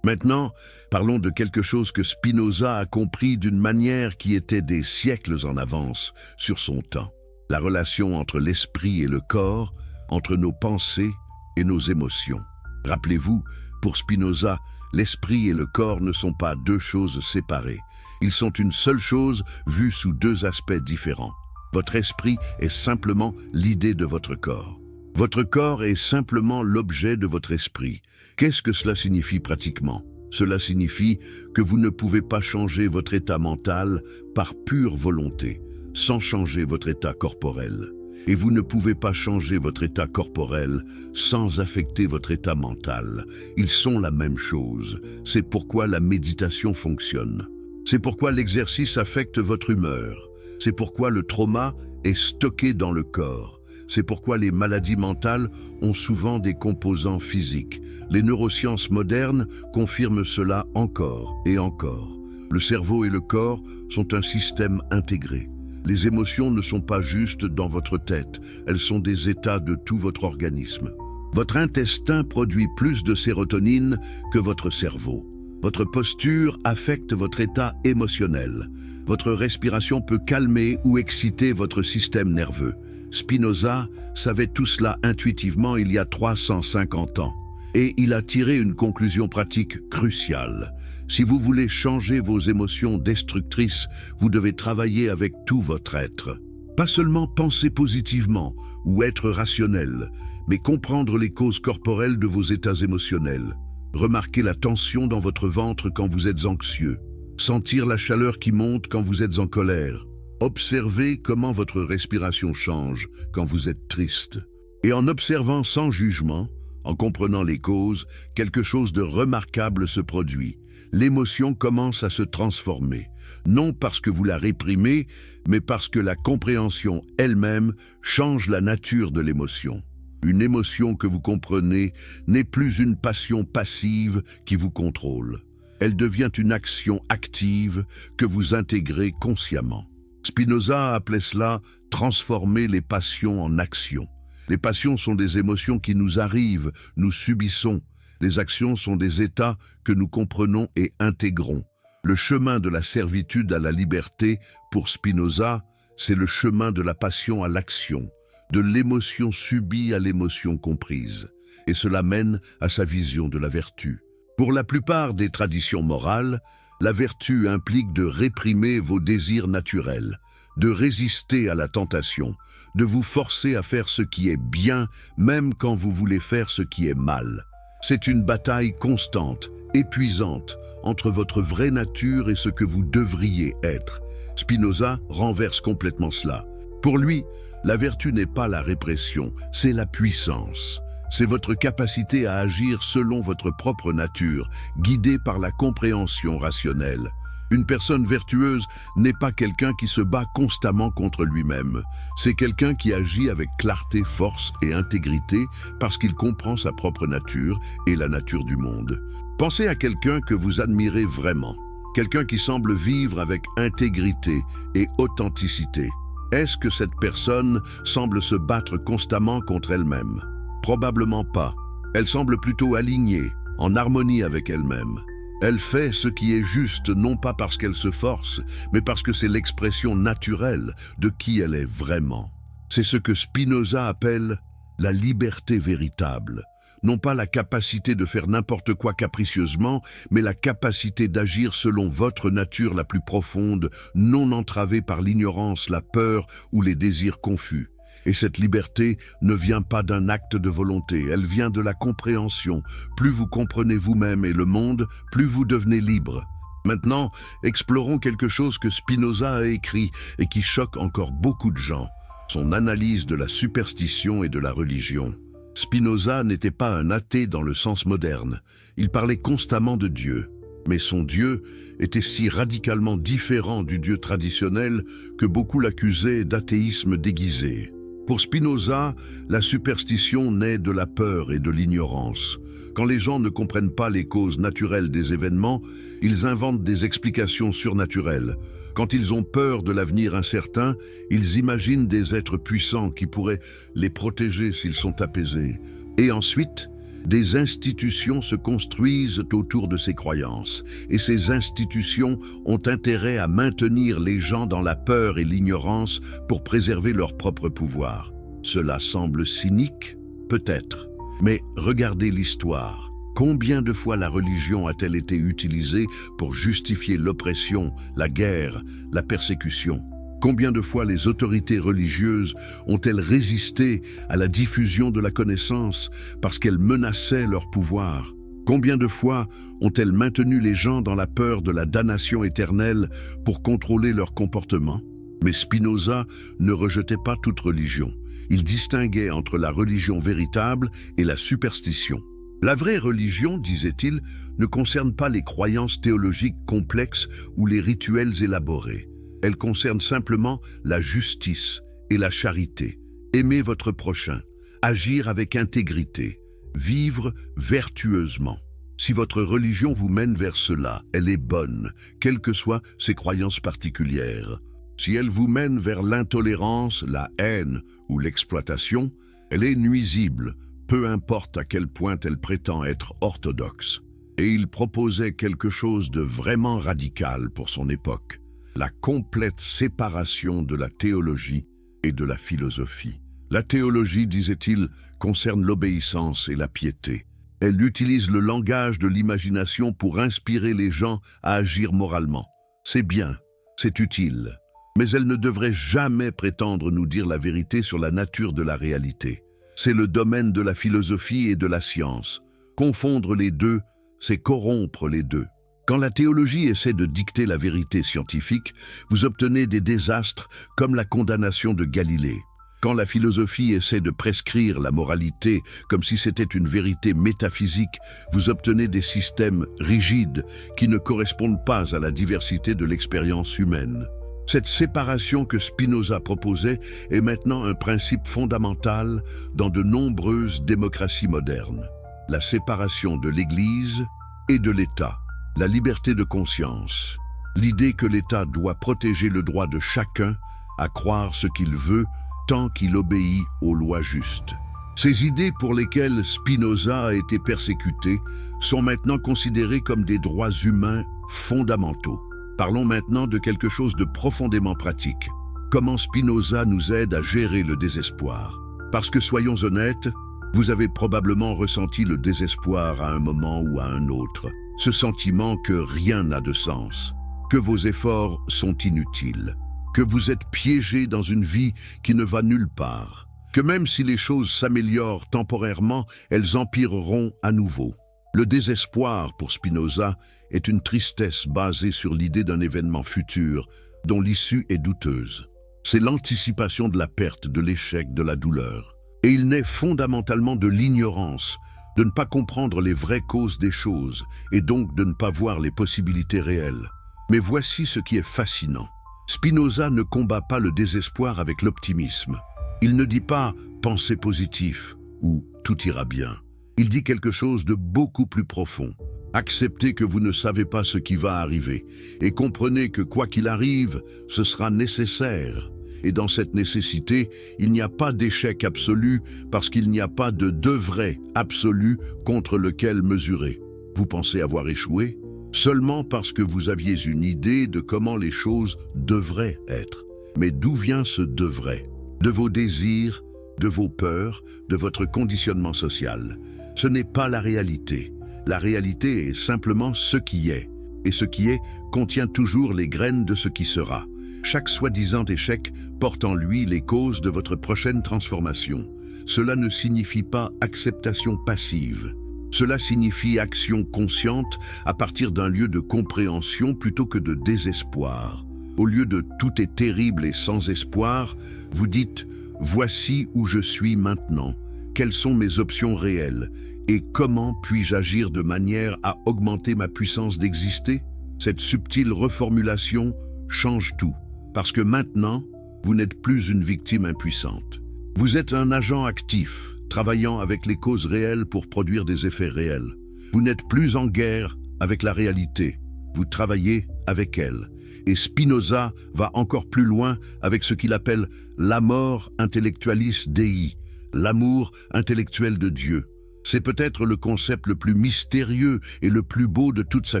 Maintenant, parlons de quelque chose que Spinoza a compris d'une manière qui était des siècles en avance sur son temps. La relation entre l'esprit et le corps, entre nos pensées et nos émotions. Rappelez-vous, pour Spinoza, l'esprit et le corps ne sont pas deux choses séparées. Ils sont une seule chose vue sous deux aspects différents. Votre esprit est simplement l'idée de votre corps. Votre corps est simplement l'objet de votre esprit. Qu'est-ce que cela signifie pratiquement? Cela signifie que vous ne pouvez pas changer votre état mental par pure volonté, sans changer votre état corporel. Et vous ne pouvez pas changer votre état corporel sans affecter votre état mental. Ils sont la même chose. C'est pourquoi la méditation fonctionne. C'est pourquoi l'exercice affecte votre humeur. C'est pourquoi le trauma est stocké dans le corps. C'est pourquoi les maladies mentales ont souvent des composants physiques. Les neurosciences modernes confirment cela encore et encore. Le cerveau et le corps sont un système intégré. Les émotions ne sont pas juste dans votre tête, elles sont des états de tout votre organisme. Votre intestin produit plus de sérotonine que votre cerveau. Votre posture affecte votre état émotionnel. Votre respiration peut calmer ou exciter votre système nerveux. Spinoza savait tout cela intuitivement il y a 350 ans. Et il a tiré une conclusion pratique cruciale. Si vous voulez changer vos émotions destructrices, vous devez travailler avec tout votre être. Pas seulement penser positivement ou être rationnel, mais comprendre les causes corporelles de vos états émotionnels. Remarquez la tension dans votre ventre quand vous êtes anxieux. Sentir la chaleur qui monte quand vous êtes en colère. Observez comment votre respiration change quand vous êtes triste. Et en observant sans jugement, en comprenant les causes, quelque chose de remarquable se produit. L'émotion commence à se transformer, non parce que vous la réprimez, mais parce que la compréhension elle-même change la nature de l'émotion. Une émotion que vous comprenez n'est plus une passion passive qui vous contrôle. Elle devient une action active que vous intégrez consciemment. Spinoza appelait cela « transformer les passions en actions ». Les passions sont des émotions qui nous arrivent, nous subissons. Les actions sont des états que nous comprenons et intégrons. Le chemin de la servitude à la liberté, pour Spinoza, c'est le chemin de la passion à l'action, de l'émotion subie à l'émotion comprise. Et cela mène à sa vision de la vertu. Pour la plupart des traditions morales, la vertu implique de réprimer vos désirs naturels, de résister à la tentation, de vous forcer à faire ce qui est bien, même quand vous voulez faire ce qui est mal. C'est une bataille constante, épuisante, entre votre vraie nature et ce que vous devriez être. Spinoza renverse complètement cela. Pour lui, la vertu n'est pas la répression, c'est la puissance. C'est votre capacité à agir selon votre propre nature, guidée par la compréhension rationnelle. Une personne vertueuse n'est pas quelqu'un qui se bat constamment contre lui-même. C'est quelqu'un qui agit avec clarté, force et intégrité parce qu'il comprend sa propre nature et la nature du monde. Pensez à quelqu'un que vous admirez vraiment, quelqu'un qui semble vivre avec intégrité et authenticité. Est-ce que cette personne semble se battre constamment contre elle-même? Probablement pas. Elle semble plutôt alignée, en harmonie avec elle-même. Elle fait ce qui est juste non pas parce qu'elle se force, mais parce que c'est l'expression naturelle de qui elle est vraiment. C'est ce que Spinoza appelle la liberté véritable. non pas la capacité de faire n'importe quoi capricieusement, mais la capacité d'agir selon votre nature la plus profonde, non entravée par l'ignorance, la peur ou les désirs confus. Et cette liberté ne vient pas d'un acte de volonté, elle vient de la compréhension. Plus vous comprenez vous-même et le monde, plus vous devenez libre. Maintenant, explorons quelque chose que Spinoza a écrit et qui choque encore beaucoup de gens, son analyse de la superstition et de la religion. Spinoza n'était pas un athée dans le sens moderne, il parlait constamment de Dieu. Mais son Dieu était si radicalement différent du Dieu traditionnel que beaucoup l'accusaient d'athéisme déguisé. Pour Spinoza, la superstition naît de la peur et de l'ignorance. Quand les gens ne comprennent pas les causes naturelles des événements, ils inventent des explications surnaturelles. Quand ils ont peur de l'avenir incertain, ils imaginent des êtres puissants qui pourraient les protéger s'ils sont apaisés. Et ensuite, des institutions se construisent autour de ces croyances. Et ces institutions ont intérêt à maintenir les gens dans la peur et l'ignorance pour préserver leur propre pouvoir. Cela semble cynique, peut-être. Mais regardez l'histoire. Combien de fois la religion a-t-elle été utilisée pour justifier l'oppression, la guerre, la persécution? Combien de fois les autorités religieuses ont-elles résisté à la diffusion de la connaissance parce qu'elles menaçaient leur pouvoir? Combien de fois ont-elles maintenu les gens dans la peur de la damnation éternelle pour contrôler leur comportement? Mais Spinoza ne rejetait pas toute religion. Il distinguait entre la religion véritable et la superstition. La vraie religion, disait-il, ne concerne pas les croyances théologiques complexes ou les rituels élaborés. Elle concerne simplement la justice et la charité. Aimer votre prochain, agir avec intégrité, vivre vertueusement. Si votre religion vous mène vers cela, elle est bonne, quelles que soient ses croyances particulières. Si elle vous mène vers l'intolérance, la haine ou l'exploitation, elle est nuisible, peu importe à quel point elle prétend être orthodoxe. Et il proposait quelque chose de vraiment radical pour son époque, la complète séparation de la théologie et de la philosophie. La théologie, disait-il, concerne l'obéissance et la piété. Elle utilise le langage de l'imagination pour inspirer les gens à agir moralement. C'est bien, c'est utile. Mais elle ne devrait jamais prétendre nous dire la vérité sur la nature de la réalité. C'est le domaine de la philosophie et de la science. Confondre les deux, c'est corrompre les deux. Quand la théologie essaie de dicter la vérité scientifique, vous obtenez des désastres comme la condamnation de Galilée. Quand la philosophie essaie de prescrire la moralité comme si c'était une vérité métaphysique, vous obtenez des systèmes rigides qui ne correspondent pas à la diversité de l'expérience humaine. Cette séparation que Spinoza proposait est maintenant un principe fondamental dans de nombreuses démocraties modernes. La séparation de l'Église et de l'État, la liberté de conscience, l'idée que l'État doit protéger le droit de chacun à croire ce qu'il veut tant qu'il obéit aux lois justes. Ces idées pour lesquelles Spinoza a été persécuté sont maintenant considérées comme des droits humains fondamentaux. Parlons maintenant de quelque chose de profondément pratique. Comment Spinoza nous aide à gérer le désespoir? Parce que, soyons honnêtes, vous avez probablement ressenti le désespoir à un moment ou à un autre. Ce sentiment que rien n'a de sens, que vos efforts sont inutiles, que vous êtes piégé dans une vie qui ne va nulle part, que même si les choses s'améliorent temporairement, elles empireront à nouveau. Le désespoir, pour Spinoza, est une tristesse basée sur l'idée d'un événement futur dont l'issue est douteuse. C'est l'anticipation de la perte, de l'échec, de la douleur. Et il naît fondamentalement de l'ignorance, de ne pas comprendre les vraies causes des choses et donc de ne pas voir les possibilités réelles. Mais voici ce qui est fascinant. Spinoza ne combat pas le désespoir avec l'optimisme. Il ne dit pas « pensez positif » ou « tout ira bien ». Il dit quelque chose de beaucoup plus profond. Acceptez que vous ne savez pas ce qui va arriver et comprenez que quoi qu'il arrive, ce sera nécessaire. Et dans cette nécessité, il n'y a pas d'échec absolu parce qu'il n'y a pas de vrai absolu contre lequel mesurer. Vous pensez avoir échoué? Seulement parce que vous aviez une idée de comment les choses devraient être. Mais d'où vient ce devrait? De vos désirs, de vos peurs, de votre conditionnement social. Ce n'est pas la réalité. La réalité est simplement ce qui est. Et ce qui est contient toujours les graines de ce qui sera. Chaque soi-disant échec porte en lui les causes de votre prochaine transformation. Cela ne signifie pas acceptation passive. Cela signifie action consciente à partir d'un lieu de compréhension plutôt que de désespoir. Au lieu de « tout est terrible et sans espoir », vous dites « voici où je suis maintenant, quelles sont mes options réelles et comment puis-je agir de manière à augmenter ma puissance d'exister ?» Cette subtile reformulation change tout, parce que maintenant, vous n'êtes plus une victime impuissante. Vous êtes un agent actif, travaillant avec les causes réelles pour produire des effets réels. Vous n'êtes plus en guerre avec la réalité, vous travaillez avec elle. Et Spinoza va encore plus loin avec ce qu'il appelle l'amor intellectualis Dei, l'amour intellectuel de Dieu. C'est peut-être le concept le plus mystérieux et le plus beau de toute sa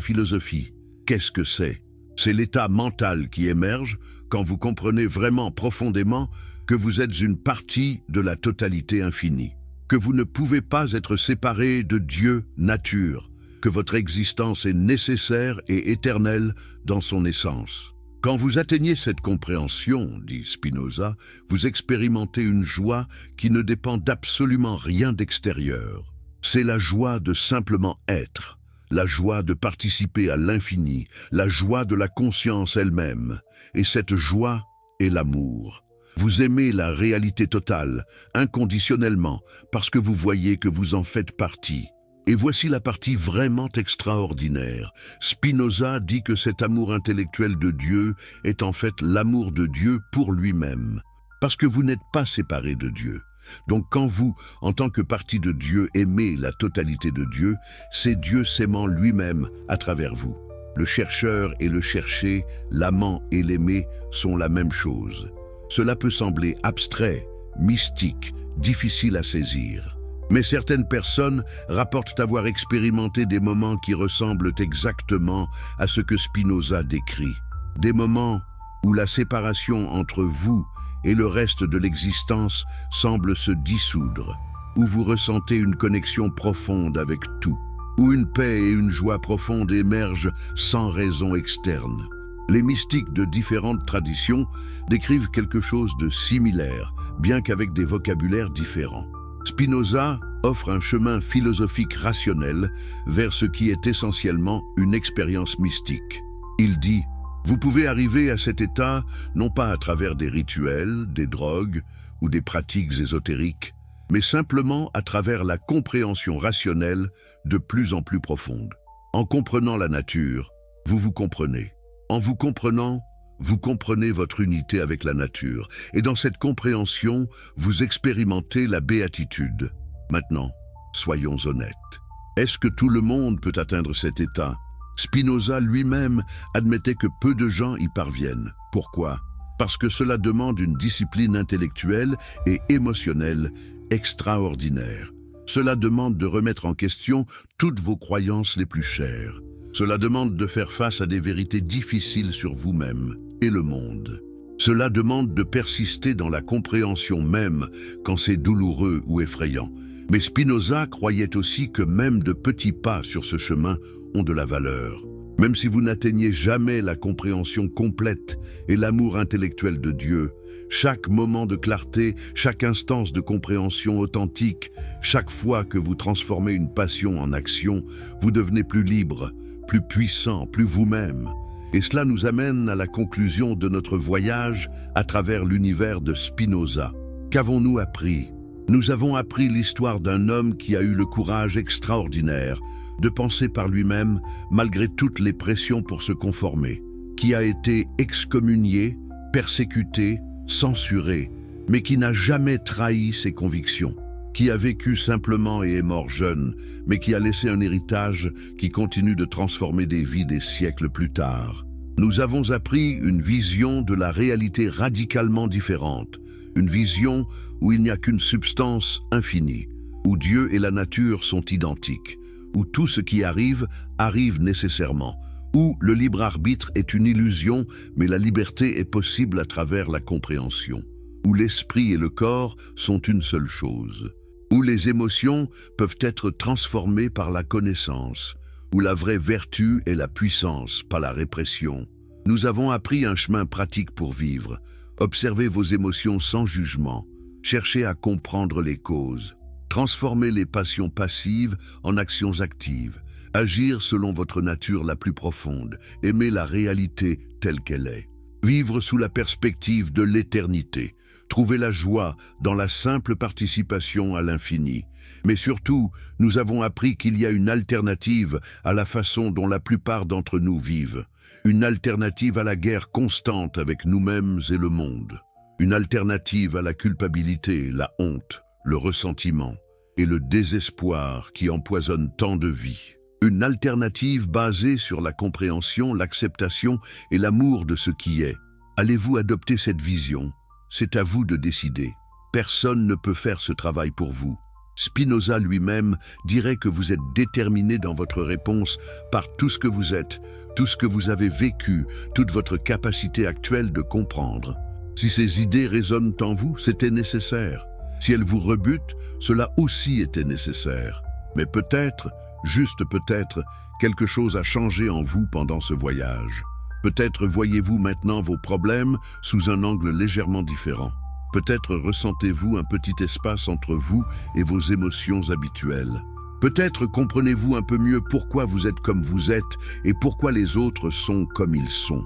philosophie. Qu'est-ce que c'est? C'est l'état mental qui émerge quand vous comprenez vraiment profondément que vous êtes une partie de la totalité infinie, que vous ne pouvez pas être séparé de Dieu, nature, que votre existence est nécessaire et éternelle dans son essence. Quand vous atteignez cette compréhension, dit Spinoza, vous expérimentez une joie qui ne dépend d'absolument rien d'extérieur. C'est la joie de simplement être, la joie de participer à l'infini, la joie de la conscience elle-même. Et cette joie est l'amour. Vous aimez la réalité totale, inconditionnellement, parce que vous voyez que vous en faites partie. Et voici la partie vraiment extraordinaire. Spinoza dit que cet amour intellectuel de Dieu est en fait l'amour de Dieu pour lui-même, parce que vous n'êtes pas séparé de Dieu. Donc quand vous, en tant que partie de Dieu, aimez la totalité de Dieu, c'est Dieu s'aimant lui-même à travers vous. Le chercheur et le cherché, l'amant et l'aimé sont la même chose. Cela peut sembler abstrait, mystique, difficile à saisir. Mais certaines personnes rapportent avoir expérimenté des moments qui ressemblent exactement à ce que Spinoza décrit. Des moments où la séparation entre vous et le reste de l'existence semble se dissoudre, où vous ressentez une connexion profonde avec tout, où une paix et une joie profonde émergent sans raison externe. Les mystiques de différentes traditions décrivent quelque chose de similaire, bien qu'avec des vocabulaires différents. Spinoza offre un chemin philosophique rationnel vers ce qui est essentiellement une expérience mystique. Il dit « Vous pouvez arriver à cet état non pas à travers des rituels, des drogues ou des pratiques ésotériques, mais simplement à travers la compréhension rationnelle de plus en plus profonde. En comprenant la nature, vous vous comprenez. En vous comprenant, vous comprenez votre unité avec la nature, et dans cette compréhension, vous expérimentez la béatitude. Maintenant, soyons honnêtes. Est-ce que tout le monde peut atteindre cet état? Spinoza lui-même admettait que peu de gens y parviennent. Pourquoi? Parce que cela demande une discipline intellectuelle et émotionnelle extraordinaire. Cela demande de remettre en question toutes vos croyances les plus chères. Cela demande de faire face à des vérités difficiles sur vous-même et le monde. Cela demande de persister dans la compréhension même quand c'est douloureux ou effrayant. Mais Spinoza croyait aussi que même de petits pas sur ce chemin ont de la valeur. Même si vous n'atteignez jamais la compréhension complète et l'amour intellectuel de Dieu, chaque moment de clarté, chaque instance de compréhension authentique, chaque fois que vous transformez une passion en action, vous devenez plus libre, plus puissant, plus vous-même. Et cela nous amène à la conclusion de notre voyage à travers l'univers de Spinoza. Qu'avons-nous appris? Nous avons appris l'histoire d'un homme qui a eu le courage extraordinaire de penser par lui-même malgré toutes les pressions pour se conformer, qui a été excommunié, persécuté, censuré, mais qui n'a jamais trahi ses convictions, qui a vécu simplement et est mort jeune, mais qui a laissé un héritage qui continue de transformer des vies des siècles plus tard. Nous avons appris une vision de la réalité radicalement différente, une vision où il n'y a qu'une substance infinie, où Dieu et la nature sont identiques, où tout ce qui arrive, arrive nécessairement, où le libre arbitre est une illusion, mais la liberté est possible à travers la compréhension, où l'esprit et le corps sont une seule chose. où les émotions peuvent être transformées par la connaissance, où la vraie vertu est la puissance, pas la répression. Nous avons appris un chemin pratique pour vivre. Observez vos émotions sans jugement. Cherchez à comprendre les causes. Transformez les passions passives en actions actives. Agir selon votre nature la plus profonde. Aimer la réalité telle qu'elle est. Vivre sous la perspective de l'éternité. Trouver la joie dans la simple participation à l'infini. Mais surtout, nous avons appris qu'il y a une alternative à la façon dont la plupart d'entre nous vivent. Une alternative à la guerre constante avec nous-mêmes et le monde. Une alternative à la culpabilité, la honte, le ressentiment et le désespoir qui empoisonnent tant de vies. Une alternative basée sur la compréhension, l'acceptation et l'amour de ce qui est. Allez-vous adopter cette vision? C'est à vous de décider. Personne ne peut faire ce travail pour vous. Spinoza lui-même dirait que vous êtes déterminé dans votre réponse par tout ce que vous êtes, tout ce que vous avez vécu, toute votre capacité actuelle de comprendre. Si ces idées résonnent en vous, c'était nécessaire. Si elles vous rebutent, cela aussi était nécessaire. Mais peut-être, juste peut-être, quelque chose a changé en vous pendant ce voyage. Peut-être voyez-vous maintenant vos problèmes sous un angle légèrement différent. Peut-être ressentez-vous un petit espace entre vous et vos émotions habituelles. Peut-être comprenez-vous un peu mieux pourquoi vous êtes comme vous êtes et pourquoi les autres sont comme ils sont.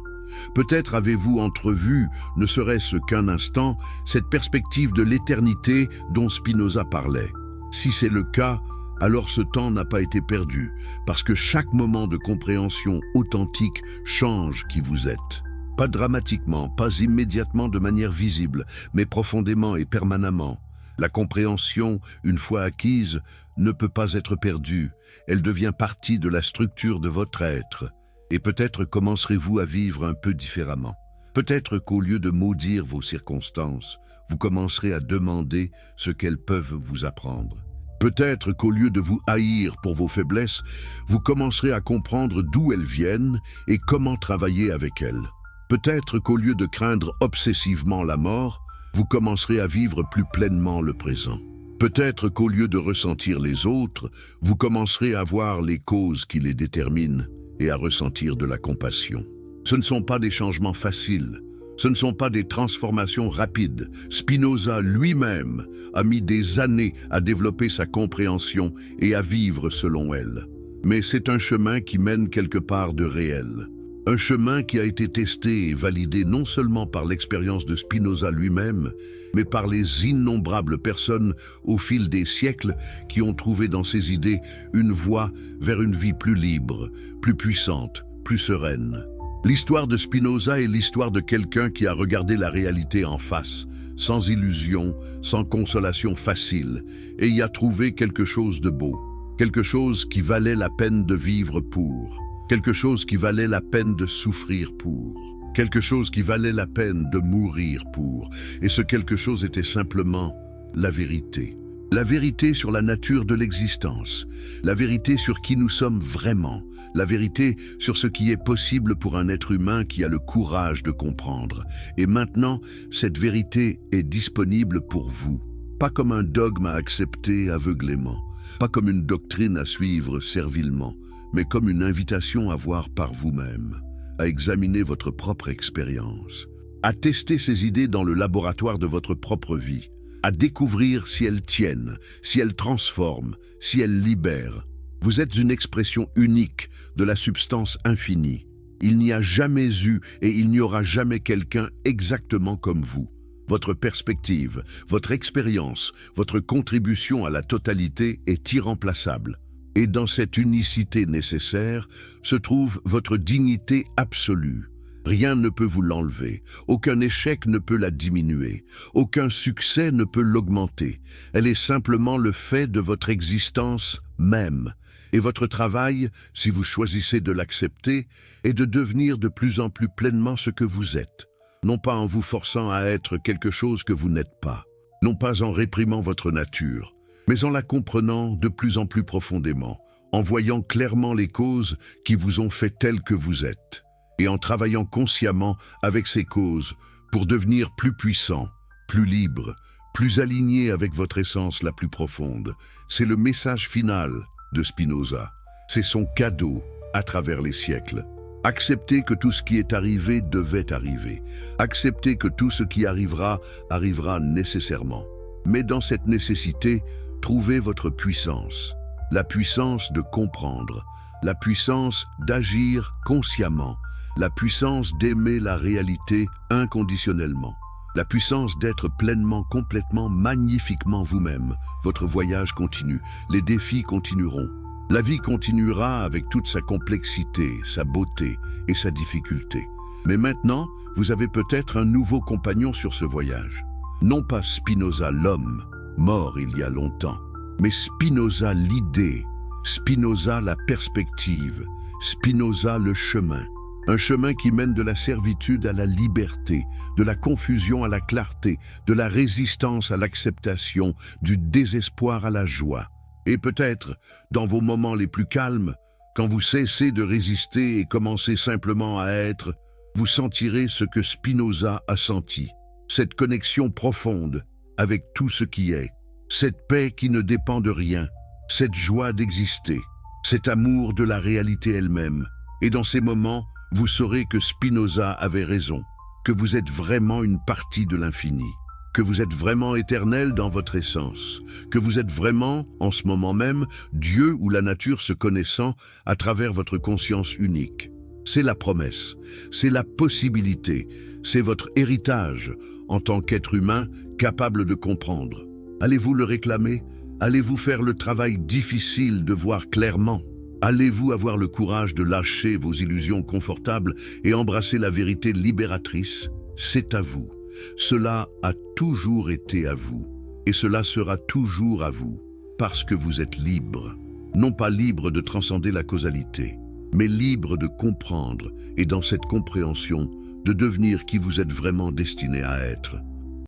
Peut-être avez-vous entrevu, ne serait-ce qu'un instant, cette perspective de l'éternité dont Spinoza parlait. Si c'est le cas, alors ce temps n'a pas été perdu, parce que chaque moment de compréhension authentique change qui vous êtes. Pas dramatiquement, pas immédiatement de manière visible, mais profondément et permanemment. La compréhension, une fois acquise, ne peut pas être perdue. Elle devient partie de la structure de votre être. Et peut-être commencerez-vous à vivre un peu différemment. Peut-être qu'au lieu de maudire vos circonstances, vous commencerez à demander ce qu'elles peuvent vous apprendre. Peut-être qu'au lieu de vous haïr pour vos faiblesses, vous commencerez à comprendre d'où elles viennent et comment travailler avec elles. Peut-être qu'au lieu de craindre obsessivement la mort, vous commencerez à vivre plus pleinement le présent. Peut-être qu'au lieu de ressentir les autres, vous commencerez à voir les causes qui les déterminent et à ressentir de la compassion. Ce ne sont pas des changements faciles, ce ne sont pas des transformations rapides. Spinoza lui-même a mis des années à développer sa compréhension et à vivre selon elle. Mais c'est un chemin qui mène quelque part de réel. Un chemin qui a été testé et validé non seulement par l'expérience de Spinoza lui-même, mais par les innombrables personnes au fil des siècles qui ont trouvé dans ces idées une voie vers une vie plus libre, plus puissante, plus sereine. L'histoire de Spinoza est l'histoire de quelqu'un qui a regardé la réalité en face, sans illusion, sans consolation facile, et y a trouvé quelque chose de beau, quelque chose qui valait la peine de vivre pour. Quelque chose qui valait la peine de souffrir pour. Quelque chose qui valait la peine de mourir pour. Et ce quelque chose était simplement la vérité. La vérité sur la nature de l'existence. La vérité sur qui nous sommes vraiment. La vérité sur ce qui est possible pour un être humain qui a le courage de comprendre. Et maintenant, cette vérité est disponible pour vous. Pas comme un dogme à accepter aveuglément. Pas comme une doctrine à suivre servilement, mais comme une invitation à voir par vous-même, à examiner votre propre expérience, à tester ces idées dans le laboratoire de votre propre vie, à découvrir si elles tiennent, si elles transforment, si elles libèrent. Vous êtes une expression unique de la substance infinie. Il n'y a jamais eu et il n'y aura jamais quelqu'un exactement comme vous. Votre perspective, votre expérience, votre contribution à la totalité est irremplaçable. Et dans cette unicité nécessaire se trouve votre dignité absolue. Rien ne peut vous l'enlever, aucun échec ne peut la diminuer, aucun succès ne peut l'augmenter. Elle est simplement le fait de votre existence même. Et votre travail, si vous choisissez de l'accepter, est de devenir de plus en plus pleinement ce que vous êtes. Non pas en vous forçant à être quelque chose que vous n'êtes pas, non pas en réprimant votre nature, mais en la comprenant de plus en plus profondément, en voyant clairement les causes qui vous ont fait tel que vous êtes, et en travaillant consciemment avec ces causes pour devenir plus puissant, plus libre, plus aligné avec votre essence la plus profonde. C'est le message final de Spinoza. C'est son cadeau à travers les siècles. Acceptez que tout ce qui est arrivé devait arriver. Acceptez que tout ce qui arrivera, arrivera nécessairement. Mais dans cette nécessité, trouvez votre puissance. La puissance de comprendre, la puissance d'agir consciemment, la puissance d'aimer la réalité inconditionnellement, la puissance d'être pleinement, complètement, magnifiquement vous-même. Votre voyage continue, les défis continueront. La vie continuera avec toute sa complexité, sa beauté et sa difficulté. Mais maintenant, vous avez peut-être un nouveau compagnon sur ce voyage. Non pas Spinoza l'homme, mort il y a longtemps, mais Spinoza l'idée, Spinoza la perspective, Spinoza le chemin. Un chemin qui mène de la servitude à la liberté, de la confusion à la clarté, de la résistance à l'acceptation, du désespoir à la joie. Et peut-être, dans vos moments les plus calmes, quand vous cessez de résister et commencez simplement à être, vous sentirez ce que Spinoza a senti, cette connexion profonde avec tout ce qui est, cette paix qui ne dépend de rien, cette joie d'exister, cet amour de la réalité elle-même. Et dans ces moments, vous saurez que Spinoza avait raison, que vous êtes vraiment une partie de l'infini, que vous êtes vraiment éternel dans votre essence, que vous êtes vraiment, en ce moment même, Dieu ou la nature se connaissant à travers votre conscience unique. C'est la promesse, c'est la possibilité, c'est votre héritage en tant qu'être humain capable de comprendre. Allez-vous le réclamer? Allez-vous faire le travail difficile de voir clairement? Allez-vous avoir le courage de lâcher vos illusions confortables et embrasser la vérité libératrice? C'est à vous. Cela a toujours été à vous, et cela sera toujours à vous, parce que vous êtes libre. Non pas libre de transcender la causalité, mais libre de comprendre, et dans cette compréhension, de devenir qui vous êtes vraiment destiné à être.